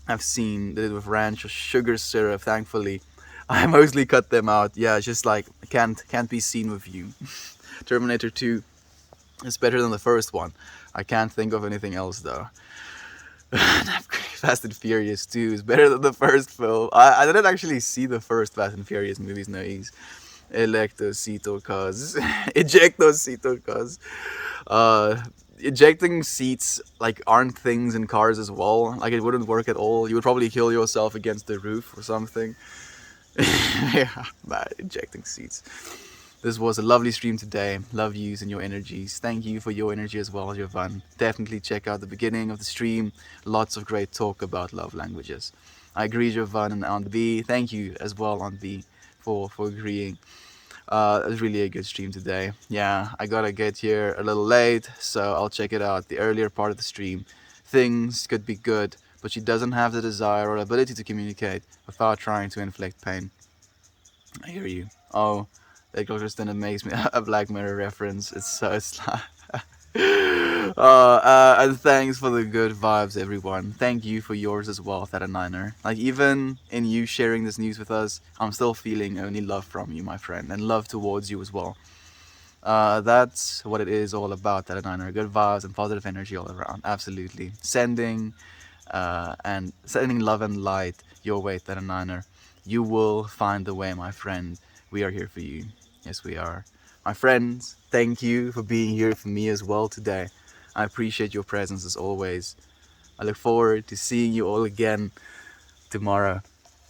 A: I've seen did it with ranch or sugar syrup, thankfully. I mostly cut them out. Yeah, just like can't be seen with you. Terminator 2 is better than the first one. I can't think of anything else though. Fast and Furious 2 is better than the first film. I didn't actually see the first Fast and Furious movies, no ease. Electocito cuz. Ejectocito cuz. Uh, Ejecting seats like aren't things in cars as well. Like it wouldn't work at all. You would probably kill yourself against the roof or something. Yeah, bad ejecting seats. This was a lovely stream today. Love yous and your energies. Thank you for your energy as well, Jovan. Definitely check out the beginning of the stream. Lots of great talk about love languages. I agree, Jovan and Aunt B. Thank you as well, Aunt B, for agreeing. It was really a good stream today. Yeah, I gotta get here a little late, so I'll check it out. The earlier part of the stream. Things could be good, but she doesn't have the desire or ability to communicate without trying to inflict pain. I hear you. Oh, that Kristen makes me a Black Mirror reference. It's so and thanks for the good vibes, everyone. Thank you for yours as well, Theta Niner. Like even in you sharing this news with us, I'm still feeling only love from you, my friend, and love towards you as well. That's what it is all about, Theta Niner. Good vibes and positive energy all around. Absolutely. And sending love and light your way, Theta Niner. You will find the way, my friend. We are here for you. Yes, we are. My friends, thank you for being here for me as well today. I appreciate your presence as always. I look forward to seeing you all again tomorrow.